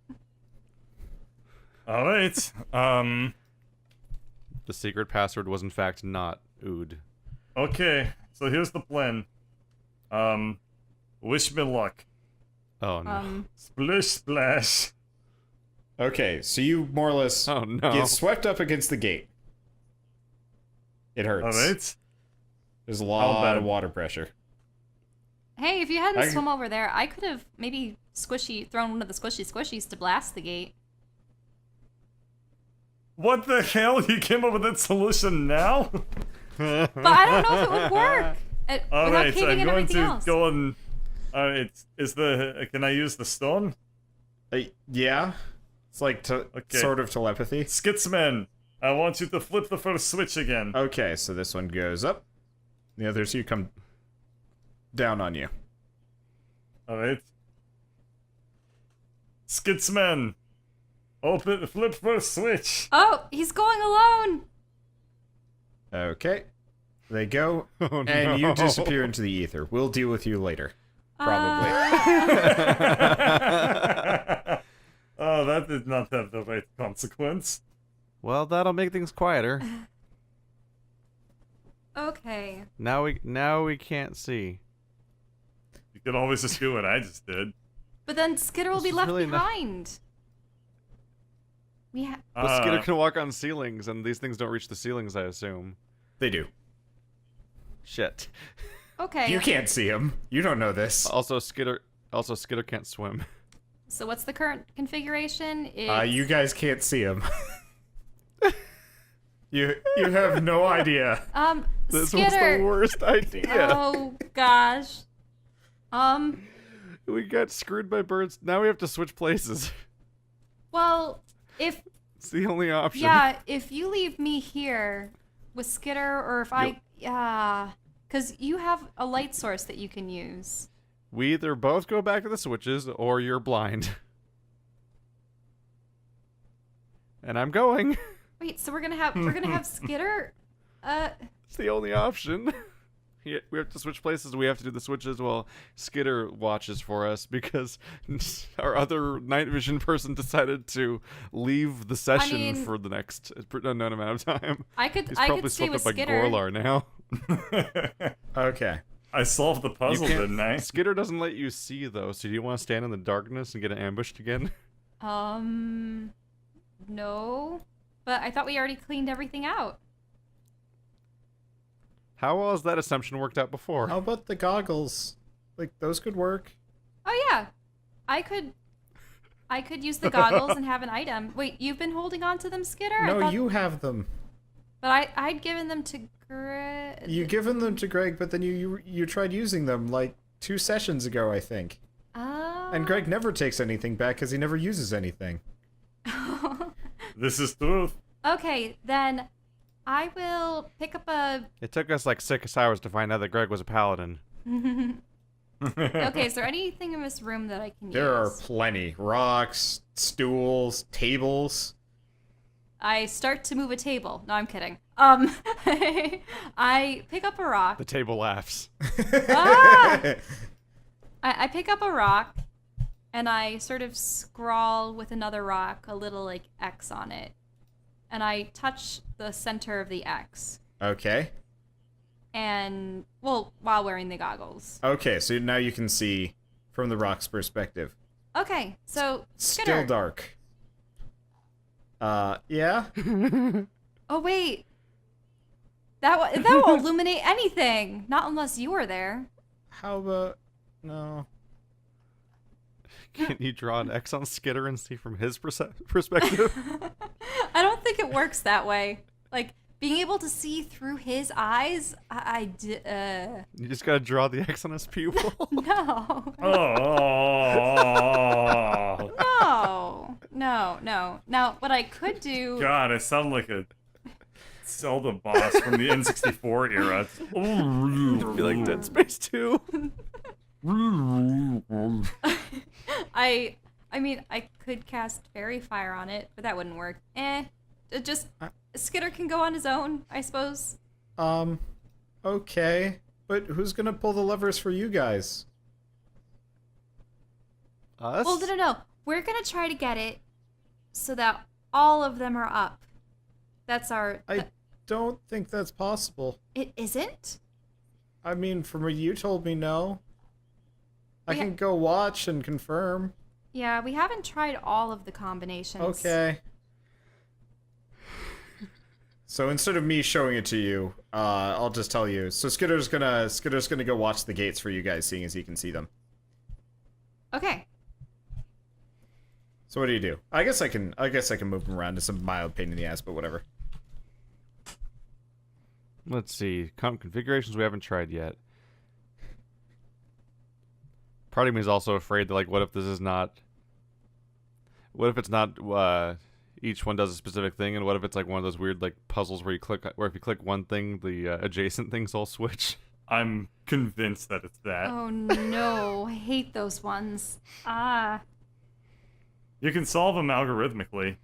Alright, The secret password was, in fact, not Ood. okay, so here's the plan. Wish me luck. Oh, no. Splish splash. Okay, so you more or less Oh, no. get swept up against the gate. It hurts. Alright. There's a lot of water pressure. Hey, if you hadn't swum over there, I could have maybe thrown one of the squishies to blast the gate. What the hell? You came up with that solution now? But I don't know if it would work without so caving I'm in going everything to else. go and. Can I use the stone? Yeah. It's like sort of telepathy. Skitsman, I want you to flip the first switch again. Okay, so this one goes up. The other two come down on you. Alright. Skitsman, flip first switch. Oh, he's going alone. Okay. They go, Oh, and you no. disappear into the ether. We'll deal with you later. Probably. Oh, that did not have the right consequence. Well, that'll make things quieter. Okay. Now we can't see. You can always just do what I just did. But then Skitter will This be is left really not- behind. But Skitter can walk on ceilings, and these things don't reach the ceilings, I assume. They do. Shit. Okay. You can't see them. You don't know this. Also, Skitter can't swim. So what's the current configuration? You guys can't see them. You have no idea. This Skitter. was the worst idea. Oh gosh. We got screwed by birds. Now we have to switch places. Well, if It's the only option. yeah, if you leave me here with Skitter, or if because you have a light source that you can use. We either both go back to the switches, or you're blind. And I'm going. Wait, so we're gonna have Skitter? It's the only option. We have to switch places. We have to do the switches while Skitter watches for us because our other night vision person decided to leave the session for the next unknown amount of time. I could He's I probably could stay swept with up by Skitter. Gorlar now. Okay. I solved the puzzle, didn't I? Skitter doesn't let you see though, so do you want to stand in the darkness and get ambushed again? No. But I thought we already cleaned everything out. How well has that assumption worked out before? How about the goggles? Like, those could work. Oh yeah. I could use the goggles and have an item. Wait, you've been holding on to them, Skitter? No, you have them. But I'd given them to Greg. You given them to Greg, but then you tried using them like 2 sessions ago, I think. Oh. And Greg never takes anything back because he never uses anything. This is truth. Okay, then I will pick up a. It took us like 6 hours to find out that Greg was a paladin. Okay, is there anything in this room that I can use? There are plenty. Rocks, stools, tables. I start to move a table. No, I'm kidding. I pick up a rock. The table laughs. Ah! I pick up a rock, and I sort of scrawl with another rock a little like X on it, and I touch the center of the X. Okay. And well, while wearing the goggles. Okay, so now you can see from the rock's perspective. Okay, so Still Skitter. dark. Yeah? Oh wait, that won't illuminate anything. Not unless you were there. How about... No. Can you draw an X on Skitter and see from his perspective? I don't think it works that way. Like being able to see through his eyes, You just gotta draw the X on his pupil. no. Oh. No. Now, what I could do... God, I sound like a Zelda boss from the N64 era. It'd be like Dead Space 2. I mean, I could cast Fairy Fire on it, but that wouldn't work. Just... Skitter can go on his own, I suppose. Okay. But who's gonna pull the levers for you guys? Us? Well, no. We're gonna try to get it so that all of them are up. That's our... I don't think that's possible. It isn't? I mean, from what you told me, no. I We can go watch and confirm. Yeah, we haven't tried all of the combinations. Okay. So instead of me showing it to you, I'll just tell you. So Skitter's gonna go watch the gates for you guys, seeing as he can see them. Okay. So what do you do? I guess I can move him around. It's a mild pain in the ass, but whatever. Let's see. Configurations we haven't tried yet. Part of me is also afraid that, like, what if this is not... What if it's not, each one does a specific thing, and what if it's, like, one of those weird, like, puzzles where if you click one thing, the adjacent things all switch? I'm convinced that it's that. Oh no, I hate those ones. Ah. You can solve them algorithmically.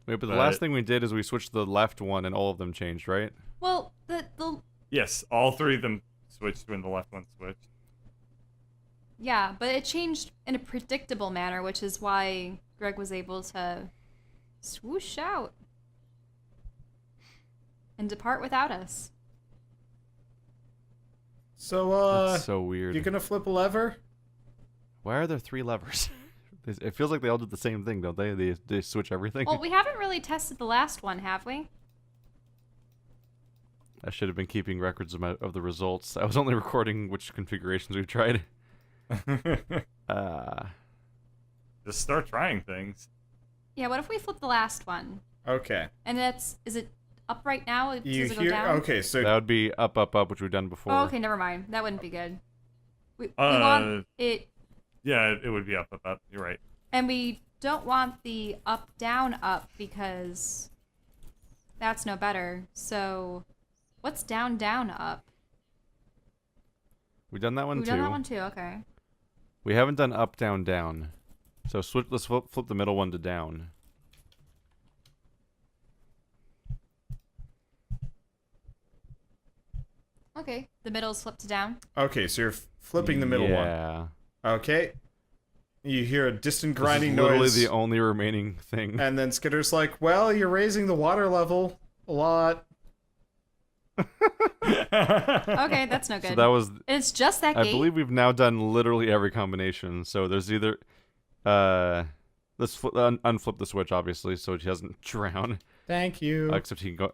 Wait, but the last thing we did is we switched the left one, and all of them changed, right? Well, the Yes, all three of them switched when the left one switched. yeah, but it changed in a predictable manner, which is why Greg was able to swoosh out and depart without us. So That's so weird. you gonna flip a lever? Why are there 3 levers? It feels like they all did the same thing, don't they? They switch everything. Well, we haven't really tested the last one, have we? I should have been keeping records of the results. I was only recording which configurations we've tried. Just start trying things. Yeah, what if we flip the last one? Okay. And is it up right now? Does You it go hear? down? Okay, so That would be up, up, up, which we've done before. Oh, okay, never mind. That wouldn't be good. We want it, Yeah, it would be up, up, up. You're right. and we don't want the up, down, up, because that's no better. So, what's down, down, up? We've done that one We've too. done that one too, okay. We haven't done up, down, down. So let's flip the middle one to down. Okay, the middle's flipped to down. okay, so you're flipping the middle one. Yeah. Okay. You hear a distant This grinding is literally noise, the only remaining thing. and then Skitter's like, "Well, you're raising the water level a lot." Okay, that's no good. So that was... And it's just that I gate? believe we've now done literally every combination. So there's either... let's unflip the switch, obviously, so he doesn't drown. Thank you. Except he can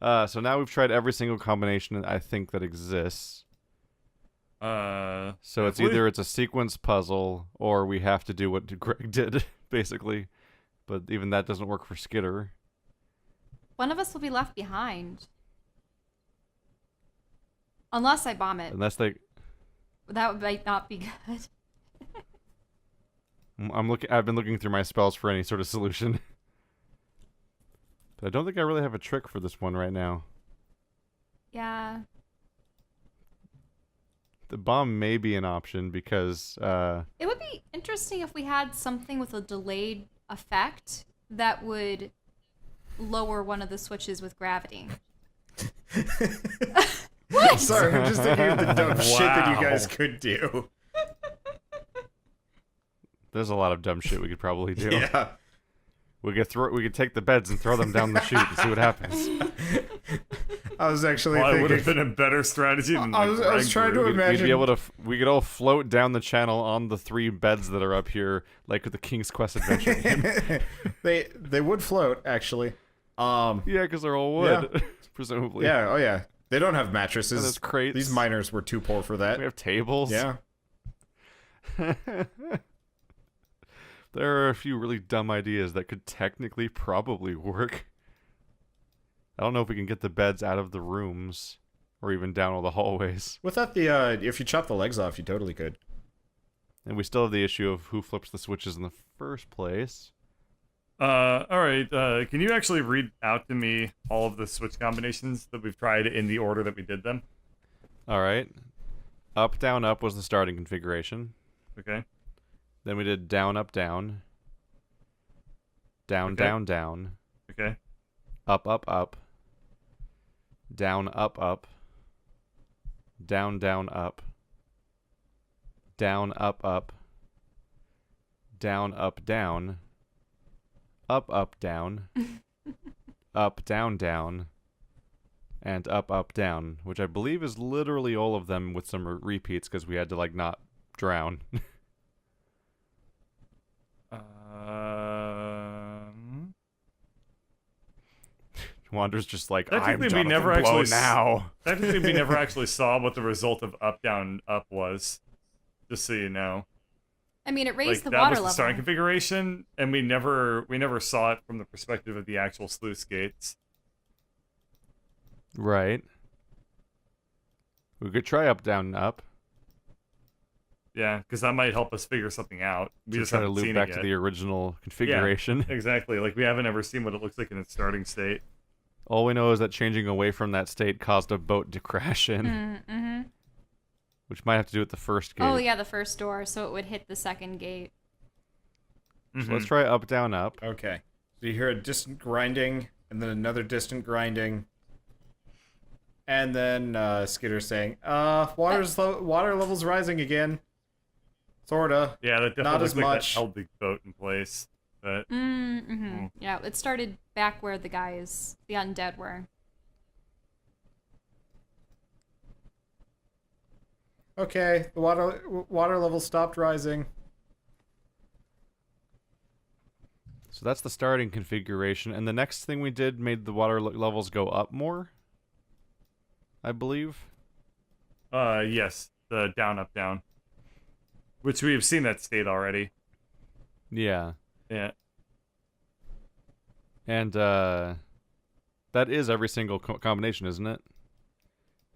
go... so now we've tried every single combination I think that exists. So it's either it's a sequence puzzle, or we have to do what Greg did, basically. But even that doesn't work for Skitter. Uh, One of us will be left behind. Unless I bomb it. Unless they... That might not be good. I've been looking through my spells for any sort of solution. But I don't think I really have a trick for this one right now. Yeah. The bomb may be an option because It would be interesting if we had something with a delayed effect that would lower one of the switches with gravity. What? Sorry, I'm just thinking of the dumb shit that you Wow. guys could do. there's a lot of dumb shit we could probably do. Yeah. We could take the beds and throw them down the chute and see what happens. I was actually Well, it would have thinking. been a better strategy than I was Greg trying to drew. imagine- We'd be able to. We could all float down the channel on the 3 beds that are up here, like with the King's Quest adventure game. They would float actually. Yeah, because they're all wood, presumably. Yeah. Oh yeah. They don't have mattresses. And there's crates. These miners were too poor for that. We have tables. Yeah. There are a few really dumb ideas that could technically probably work. I don't know if we can get the beds out of the rooms or even down all the hallways. Without the if you chop the legs off, you totally could. And we still have the issue of who flips the switches in the first place. All right. Can you actually read out to me all of the switch combinations that we've tried in the order that we did them? All right. Up, down, up was the starting configuration. Okay. Then we did down, up, down. Down, Okay. down, down. Okay. Up, up, up. Down, up, up. Down, down, up. Down, up, up. Down, up, down. Up, down. Up, down, down. And up, down. Which I believe is literally all of them with some repeats because we had to, like, not drown. Wander's just like, I'm Technically, we Jonathan never Blow actually now. Technically, we never actually saw what the result of up, down, up was. Just so you know. I mean, it raised Like, the that water was the level. starting configuration, and we never saw it from the perspective of the actual sluice gates. Right. We could try up, down, up. Yeah, because that might help us figure something out. We To just try to haven't loop seen back it to yet. the original configuration. Exactly. Like, we haven't ever seen what it looks like in its starting state. All we know is that changing away from that state caused a boat to crash in, Mm-hmm. which might have to do with the first gate. Oh yeah, the first door, so it would hit the second gate. So let's try up, down, up. Okay. So you hear a distant grinding, and then another distant grinding. And then Skidder saying, water level's rising again. Sorta. Yeah, that definitely Not looks as like much. that held the boat in place. But Yeah, it started back where the guys, the undead, were. Okay, the water level stopped rising. So that's the starting configuration, and the next thing we did made the water levels go up more, I believe. yes, the down, up, down. Which we have seen that state already. Yeah. Yeah. And that is every single combination, isn't it?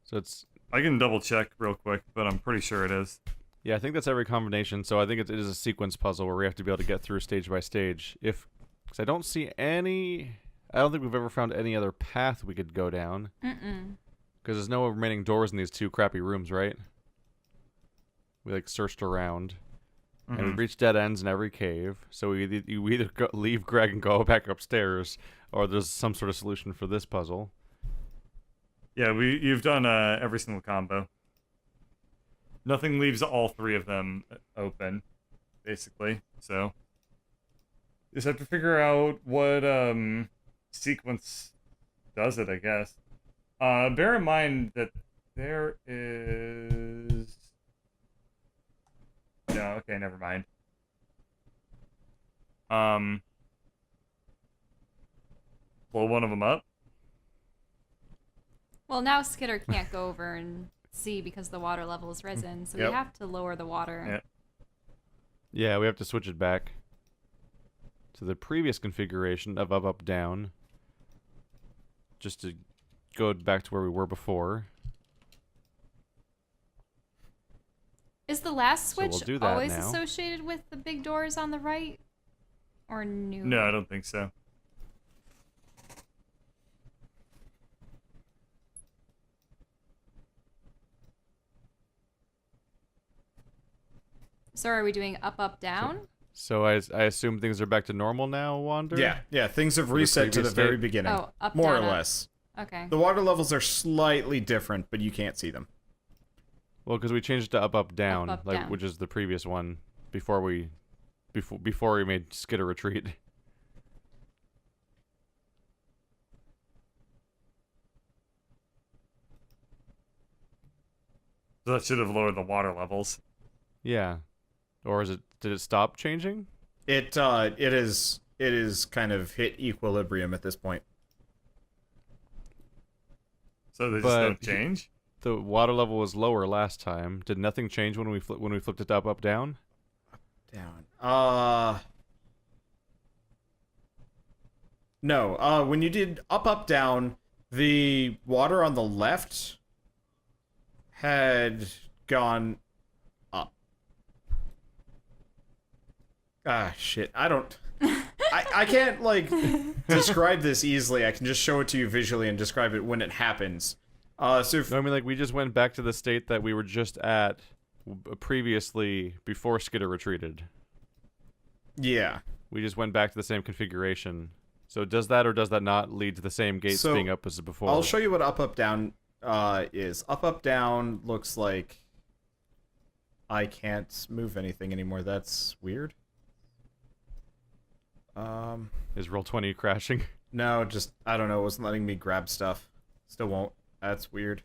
So it's... I can double check real quick, but I'm pretty sure it is. Yeah, I think that's every combination, so I think it is a sequence puzzle where we have to be able to get through stage by stage. Because I don't see any... I don't think we've ever found any other path we could go down. Mm-mm. Because there's no remaining doors in these two crappy rooms, right? We, like, searched around. And we reached dead ends in every cave. So you either leave Greg and go back upstairs, or there's some sort of solution for this puzzle. Yeah, you've done every single combo. Nothing leaves all three of them open, basically. So just have to figure out what sequence does it, I guess. Bear in mind that there is... No, okay, never mind. Blow one of them up. Well, now Skidder can't go over and see because the water level has risen, so Yep. we have to lower the water. Yeah. Yeah, we have to switch it back to the previous configuration of up, up, down. Just to go back to where we were before. Is the last So we'll switch do that always now. associated with the big doors on the right? Or new? No, I don't think so. So are we doing up, up, down? So I assume things are back to normal now, Wander? Yeah, things have reset to the previous very state? beginning. Oh, up, More down, or up. less. Okay. The water levels are slightly different, but you can't see them. Well, because we changed it to up, up, down, up, like down. which is the previous one before we made Skidder retreat. So that should have lowered the water levels. Yeah. Or did it stop changing? It is kind of hit equilibrium at this point. So they just But don't change? The water level was lower last time. Did nothing change when we flipped it to up, up, down? Down. No. When you did up, up, down, the water on the left had gone up. Ah, shit. I can't, like, describe this easily. I can just show it to you visually and describe it when it happens. So if, No, I mean, like, we just went back to the state that we were just at previously before Skidder retreated. yeah. We just went back to the same configuration. So does that or does that not lead to the same gates So, being up as before? I'll show you what up, up, down is. Up, up, down looks like I can't move anything anymore. That's weird. Is Roll20 crashing? No, just, I don't know, it wasn't letting me grab stuff. Still won't. That's weird.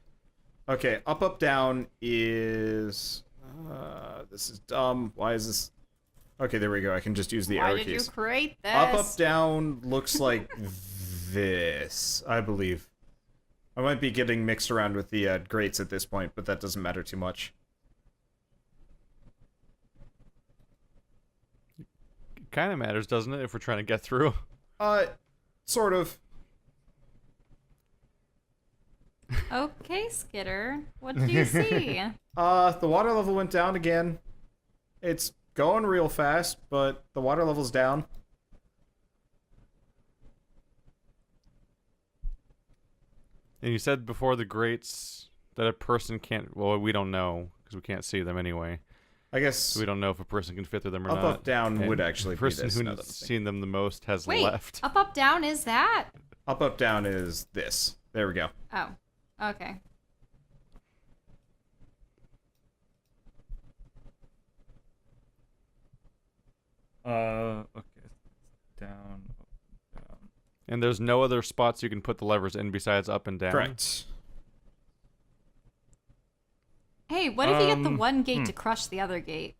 Okay, up, up, down is... this is dumb. Why is this... Okay, there we go. I can just use the Why arrow did you keys. create this? Up, up, down looks like this, I believe. I might be getting mixed around with the grates at this point, but that doesn't matter too much. It kind of matters, doesn't it, if we're trying to get through? Sort of. Okay, Skitter. What do you see? The water level went down again. It's going real fast, but the water level's down. And you said before the grates that a person can't... Well, we don't know, because we can't see them anyway. I guess So we don't know if a person can fit through them or up, not. up, down And would actually the be person this. now that I'm who's thinking. seen them the most has Wait, left. up, down is that? Up, up, down is this. There we go. Oh, okay. Okay. Down, up, down. And there's no other spots you can put the levers in besides up and down? Correct. Hey, what if you get the one gate hmm. to crush the other gate?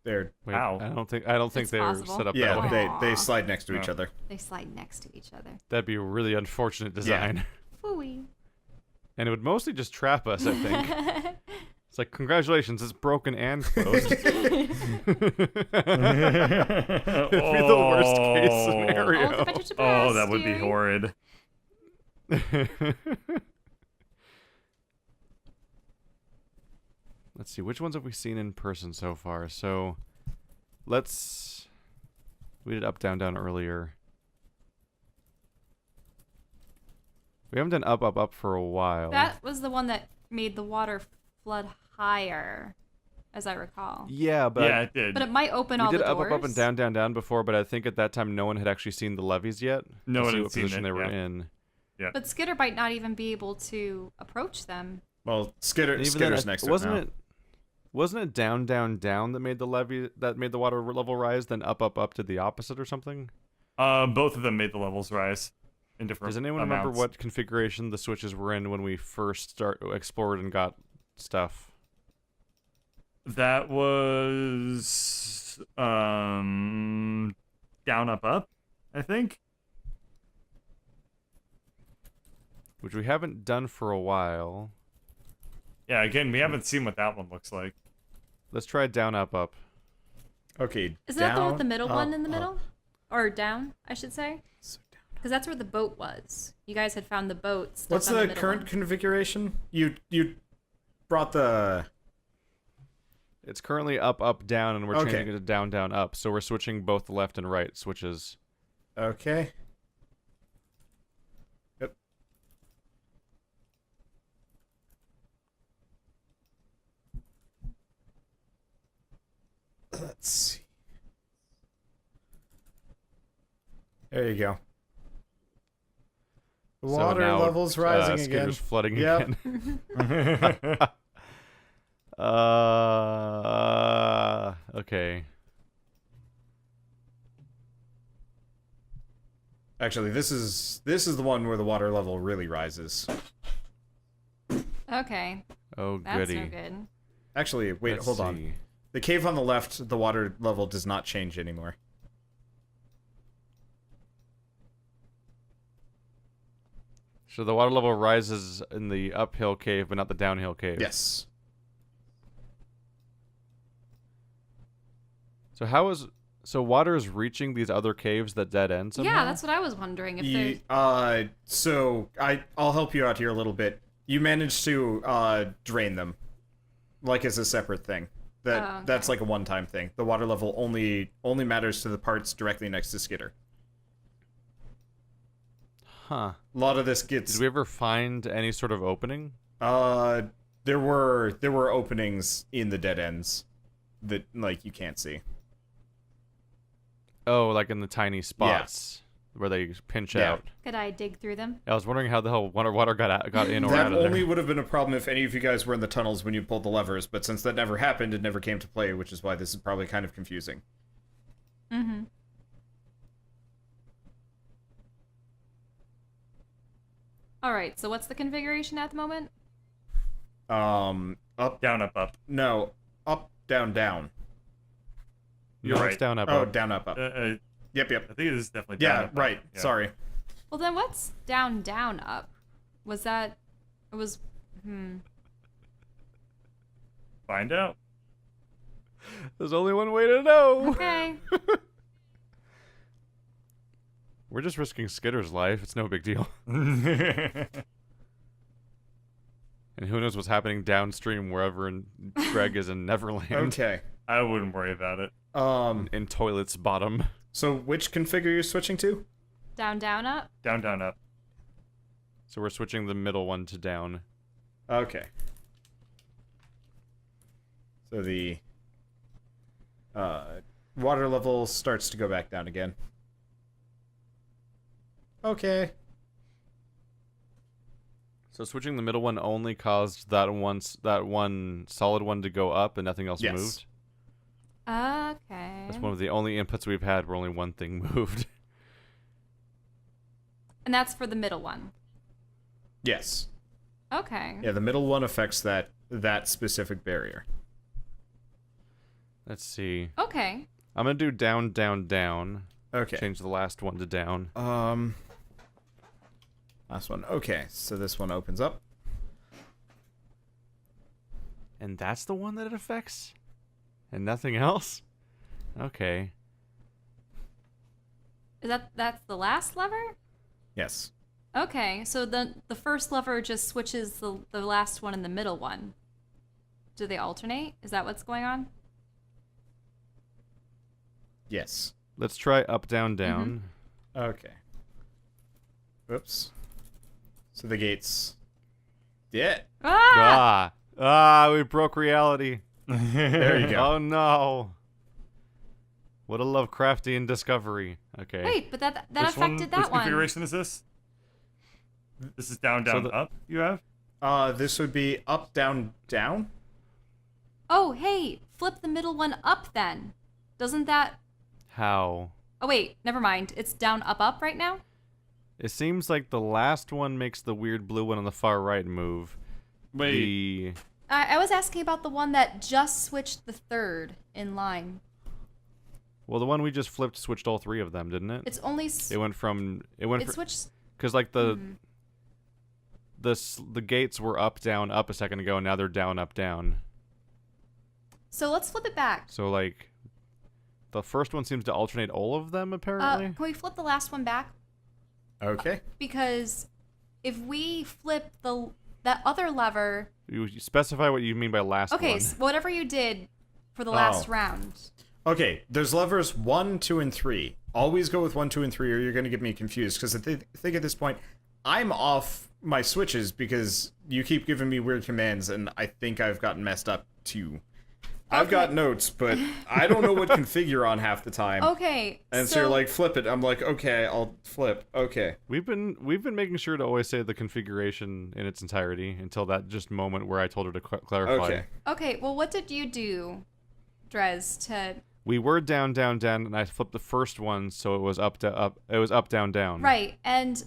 There. Wait, Ow. I don't think It's they're possible. set up that Yeah, way. they Aw. slide next to each Oh. other. They slide next to each other. That'd be a really unfortunate design. Phooey. And it would mostly just trap us, I think. It's like, congratulations, it's broken and closed. It'd be the worst case scenario. Oh, the better to Oh, that pass, would be dearie. horrid. Let's see, which ones have we seen in person so far? So, we did up, down, down earlier. We haven't done up, up, up for a while. That was the one that made the water flood higher, as I recall. Yeah, but Yeah, it did. But it might open we all did the up, doors. up and down, down, down before, but I think at that time no one had actually seen the levees yet. No to one see had what seen position it, they were yeah. in. But Skitter might not even be able to approach them. Well, And even then, Skitter's next to it wasn't now. it? Wasn't it down, down, down that made the water level rise? Then up, up, up to the opposite or something? Both of them made the levels rise in different Does anyone amounts. remember what configuration the switches were in when we first explored and got stuff? That was down, up, up, I think. Which we haven't done for a while. Yeah, again, we haven't seen what that one looks like. Let's try down, up, up. Okay. Isn't that the one with the down, middle up, one in the up. middle? Or down, I should say? So down. Because that's where the boat was. You guys had found the boat. stuck What's on the middle current one. configuration? You brought the... It's currently up, up, down, and we're Okay. changing it to down, down, up. So we're switching both left and right switches. Okay. Yep. Let's see. There you go. The So water now, level's rising again. Skitter's flooding Yep. again. Okay. Actually, this is the one where the water level really rises. Okay, Oh, that's goody. no good. Actually, wait, Let's hold on. see. The cave on the left, the water level does not change anymore. So the water level rises in the uphill cave, but not the downhill cave. Yes. So water is reaching these other caves that dead end somehow? Yeah, that's what I was wondering. If there's... So I'll help you out here a little bit. You managed to drain them, like as a separate thing. That's like a one-time thing. The water level only matters to the parts directly next to Skitter. Huh. A lot of this gets. Did we ever find any sort of opening? There were openings in the dead ends that like you can't see. Oh, like in the tiny spots where they pinch Yeah. out. Could I dig through them? I was wondering how the hell water got in or That out of only there. would have been a problem if any of you guys were in the tunnels when you pulled the levers, but since that never happened, it never came to play, which is why this is probably kind of confusing. Mm-hmm. All right. So what's the configuration at the moment? Up, Down, up, up. no, up, down, down. You're No, right. it's down, up, Oh, up. down, up, up. I Yep. think it is definitely down, Yeah, up, up. right. Yeah. Sorry. Well, then what's down, down, up? Was that... It was... Find out. There's only one way to know. Okay. We're just risking Skitter's life. It's no big deal. And who knows what's happening downstream wherever Greg is in Neverland. Okay. I wouldn't worry about it. In Toilet's bottom. So which config are you switching to? Down, down, up? Down, down, up. So we're switching the middle one to down. Okay. So the water level starts to go back down again. Okay. So switching the middle one only caused that one solid one to go up and nothing else Yes. moved? Okay. That's one of the only inputs we've had where only one thing moved. And that's for the middle one. Yes. Okay. Yeah, the middle one affects that specific barrier. Let's see. Okay. I'm gonna do down, down, down. Okay. Change the last one to down. Last one. Okay, so this one opens up. And that's the one that it affects? And nothing else? Okay. That's the last lever? Yes. Okay, so the first lever just switches the last one and the middle one. Do they alternate? Is that what's going on? Yes. Let's try up, down, down. Okay. Whoops. So the gates. Yeah. Ah! We broke reality. There you go. Oh no. What a Lovecraftian discovery. Okay. Wait, but that Which affected that Which one. configuration is this? This is down, down, up. You have? This would be up, down, down. Oh, hey, flip the middle one up then. Doesn't that... How? Oh, wait, never mind. It's down, up, up right now? It seems like the last one makes the weird blue one on the far right move. Wait. I was asking about the one that just switched the third in line. Well, the one we just flipped switched all three of them, didn't it? It's only... It went from... It switched... Because, like, the gates were up, down, up a second ago, and now they're down, up, down. So let's flip it back. So, like, the first one seems to alternate all of them, apparently. Can we flip the last one back? Okay. Because if we flip that other lever... You specify what you mean by last Okay, one. so whatever you did for the last round. Okay, there's levers 1, 2, and 3. Always go with 1, 2, and 3 or you're going to get me confused, because I think at this point, I'm off my switches because you keep giving me weird commands, and I think I've gotten messed up too. I've got notes, but I don't know what config you're on half the time. Okay, And so you're like, flip it. I'm like, okay, I'll flip. Okay. We've been making sure to always say the configuration in its entirety until that just moment where I told her to clarify. Okay. Okay, well, what did you do, Drez, to... We were down, down, down, and I flipped the first one, so it was up, up. It was up, down, down. Right, and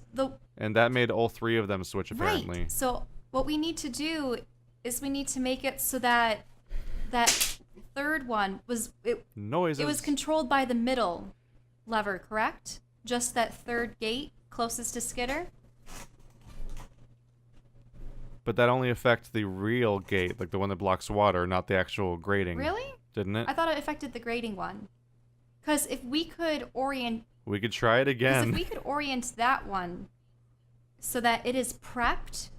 that made all three of them switch. Apparently. Right. So what we need to do is we need to make it so that that third one was Noises. It was controlled by the middle lever, correct? Just that third gate closest to Skitter. But that only affects the real gate, like the one that blocks water, not the actual grating. Really? Didn't it? I thought it affected the grading one. Because if we could orient... We could try it again. Because if we could orient that one so that it is prepped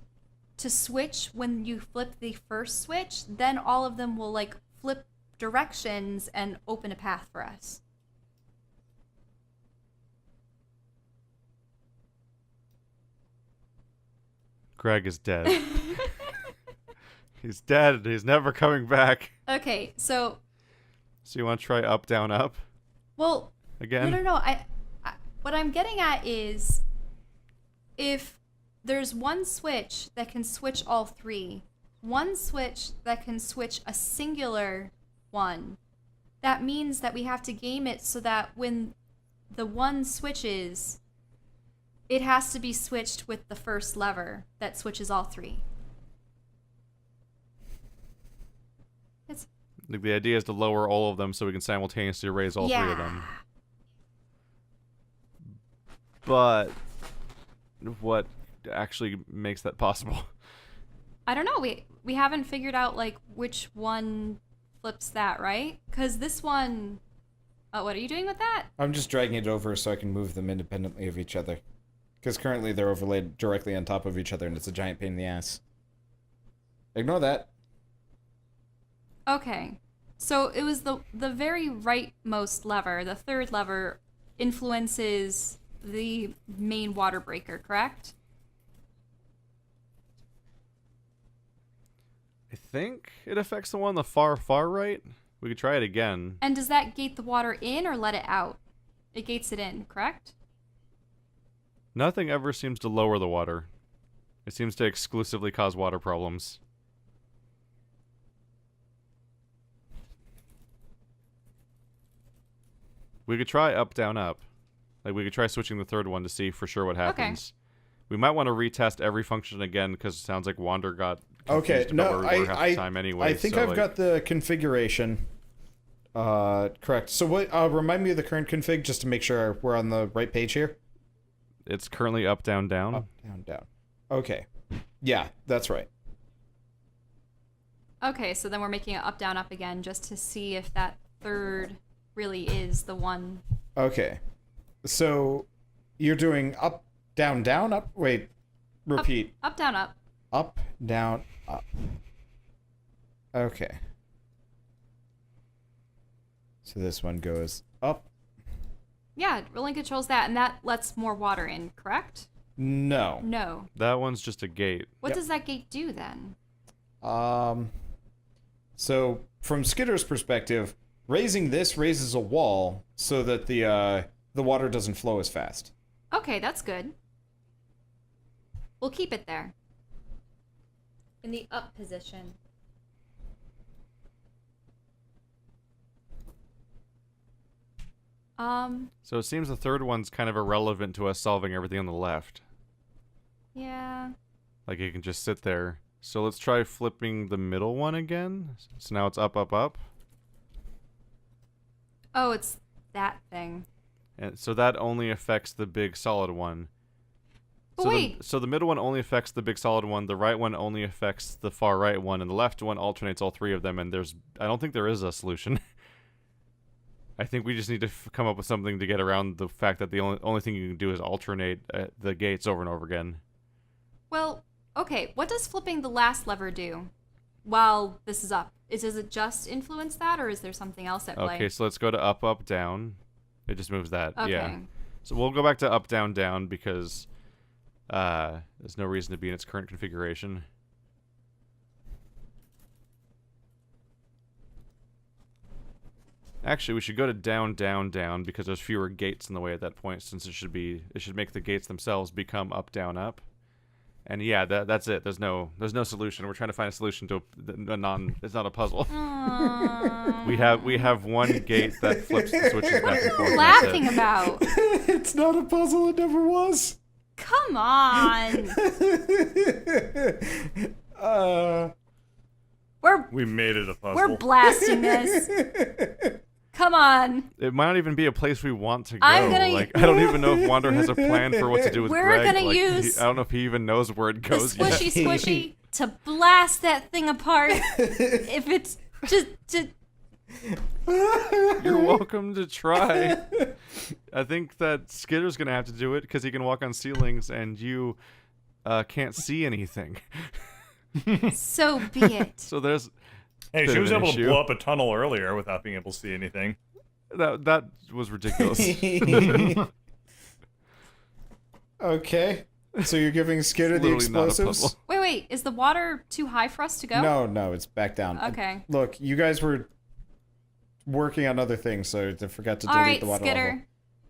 to switch when you flip the first switch, then all of them will, like, flip directions and open a path for us. Greg is dead. He's dead. He's never coming back. Okay, so... So you want to try up, down, up? Well... Again? No. I what I'm getting at is... If there's one switch that can switch all three, one switch that can switch a singular one, that means that we have to game it so that when the one switches, it has to be switched with the first lever that switches all three. Like the idea is to lower all of them so we can simultaneously raise all three of them. But what actually makes that possible. I don't know. We haven't figured out like which one flips that, right? Because this one. Oh, what are you doing with that? I'm just dragging it over so I can move them independently of each other. Because currently they're overlaid directly on top of each other and it's a giant pain in the ass. Ignore that. Okay. So it was the very rightmost lever, the third lever, influences the main water breaker, correct? I think it affects the one on the far right. We could try it again. And does that gate the water in or let it out? It gates it in, correct? Nothing ever seems to lower the water. It seems to exclusively cause water problems. We could try up, down, up. Like, we could try switching the third one to see for sure what happens. We might want to retest every function again, because it sounds like Wander got confused about where we were half the time anyway. I think so, I've got the configuration correct. So what? Remind me of the current config, just to make sure we're on the right page here. It's currently up, down, down. Up, down, down. Okay. Yeah, that's right. Okay, so then we're making it up, down, up again, just to see if that third really is the one. Okay. So you're doing up, down, down, up? Wait. Repeat. Up, down, up. Up, down, up. Okay. So this one goes up. Yeah, rolling controls that, and that lets more water in, correct? No. No. That one's just a gate. What Yep. does that gate do then? So from Skitter's perspective, raising this raises a wall so that the water doesn't flow as fast. Okay, that's good. We'll keep it there. In the up position. So it seems the third one's kind of irrelevant to us solving everything on the left. Yeah. Like, it can just sit there. So let's try flipping the middle one again. So now it's up, up, up. Oh, it's that thing. And so that only affects the big solid one. But So wait. so the middle one only affects the big solid one, the right one only affects the far right one, and the left one alternates all three of them, and I don't think there is a solution. I think we just need to come up with something to get around the fact that the only thing you can do is alternate the gates over and over again. Well, okay, what does flipping the last lever do while this is up? Does it just influence that, or is there something else at play? Okay, so let's go to up, up, down. It just moves that, Okay. yeah. So we'll go back to up, down, down, because there's no reason to be in its current configuration. Actually, we should go to down, down, down, because there's fewer gates in the way at that point, since it should make the gates themselves become up, down, up. And yeah, that's it. There's no solution. We're trying to find a solution to it's not a puzzle. we have one gate that flips the switches back and forth. Laughing about. It's not a puzzle, it never was. Come on. We made it a puzzle. We're blasting this. Come on. It might not even be a place we want to go. I'm gonna- Like, I don't even know if Wander has a plan for what to do with We're Greg. gonna Like, use I don't know if he even knows where it The goes yet. squishy squishy to blast that thing apart. If it's just You're welcome to try. I think that Skitter's gonna have to do it because he can walk on ceilings and you can't see anything. so be it. So there's Hey, bit she of was an able issue. to blow up a tunnel earlier without being able to see anything. that was ridiculous. Okay. So you're giving Skitter the Literally not a explosives? puzzle. Wait. Is the water too high for us to go? No, it's back down. Okay. Look, you guys were working on other things, so I forgot to All delete right, the water Skitter. level.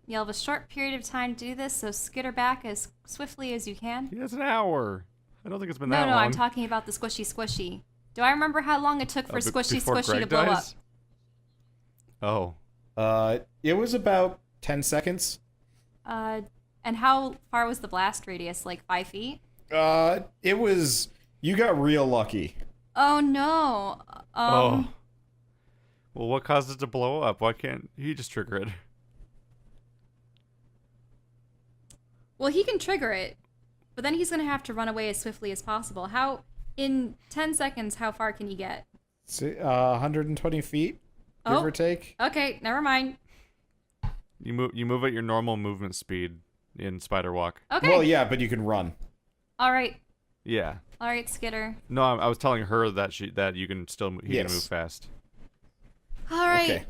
You'll have a short period of time to do this, so skitter back as swiftly as you can. He has an hour. I don't think it's been No, that long. I'm talking about the squishy squishy. Do I remember how long it took for squishy before squishy Greg to blow dies? Oh. It was about 10 seconds. up? And how far was the blast radius? Like 5 feet? It was... You got real lucky. Oh no. Oh. Well, what caused it to blow up? Why can't he just trigger it? Well, he can trigger it. But then he's gonna have to run away as swiftly as possible. In 10 seconds, how far can you get? 120 feet, give or take. Okay, never mind. You move at your normal movement speed in Spider Walk. Okay. Well, yeah, but you can run. All right. Yeah. All right, Skitter. No, I was telling her that you can still he can move fast. All right. Okay.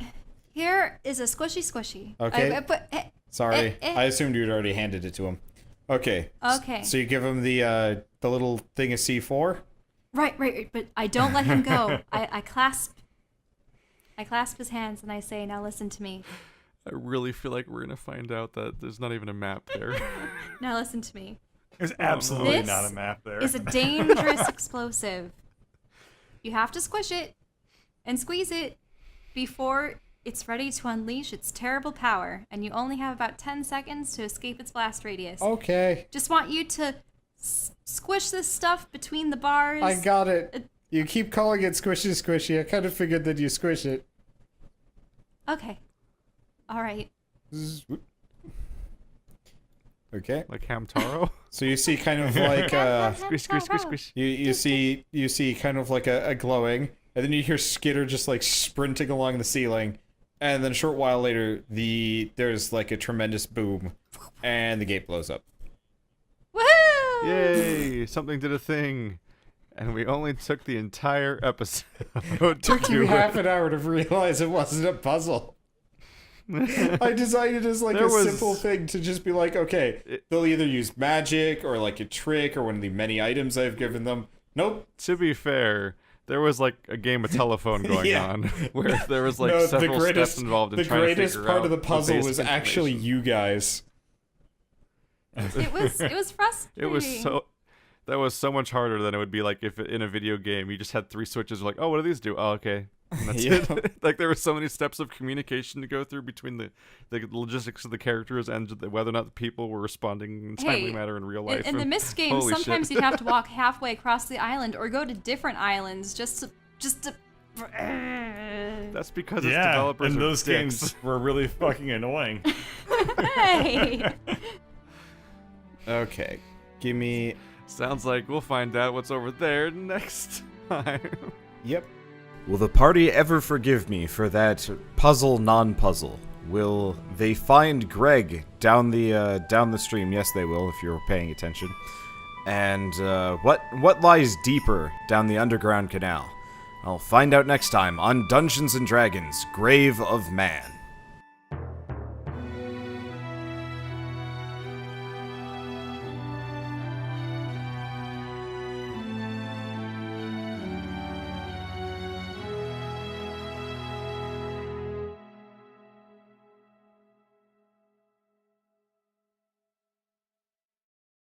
Here is a squishy. Okay. Sorry, eh. I assumed you'd already handed it to him. Okay. Okay. So you give him the little thing of C4. Right. But I don't let him go. I clasp his hands and I say, "Now listen to me. I really feel like we're gonna find out that there's not even a map there. Now listen to me. There's absolutely This not a map there. It's a dangerous explosive. You have to squish it and squeeze it before it's ready to unleash its terrible power, and you only have about 10 seconds to escape its blast radius. Okay. Just want you to squish this stuff between the bars. I got it. You keep calling it squishy. I kind of figured that you squish it. Okay. All right. Okay. Like Hamtaro. So you see kind of like Squish. you see kind of like a glowing, and then you hear Skitter just like sprinting along the ceiling, and then a short while later there's like a tremendous boom, and the gate blows up. Woohoo! Yay! Something did a thing, and we only took the entire episode. Took you half an hour to realize it wasn't a puzzle. I designed it as like simple thing to just be like, okay, they'll either use magic or like a trick or one of the many items I've given them. Nope. To be fair, there was like a game of telephone going on where there was like No, several steps involved in trying to figure out. The greatest part of the puzzle was basic actually information. you guys. It was frustrating. That was so much harder than it would be like if in a video game you just had 3 switches. Like, oh, what do these do? Oh, okay. And that's it. Like there were so many steps of communication to go through between the logistics of the characters and whether or not the people were responding in a timely manner in real life. In the Myst games, sometimes you'd have to walk halfway across the island or go to different islands just to. That's because its developers and are those dicks. games were really fucking annoying. Hey. Okay. Give me... Sounds like we'll find out what's over there next time. Yep. Will the party ever forgive me for that puzzle non-puzzle? Will they find Greg down the stream? Yes, they will, if you're paying attention. And what lies deeper down the underground canal? I'll find out next time on Dungeons & Dragons: Grave of Man.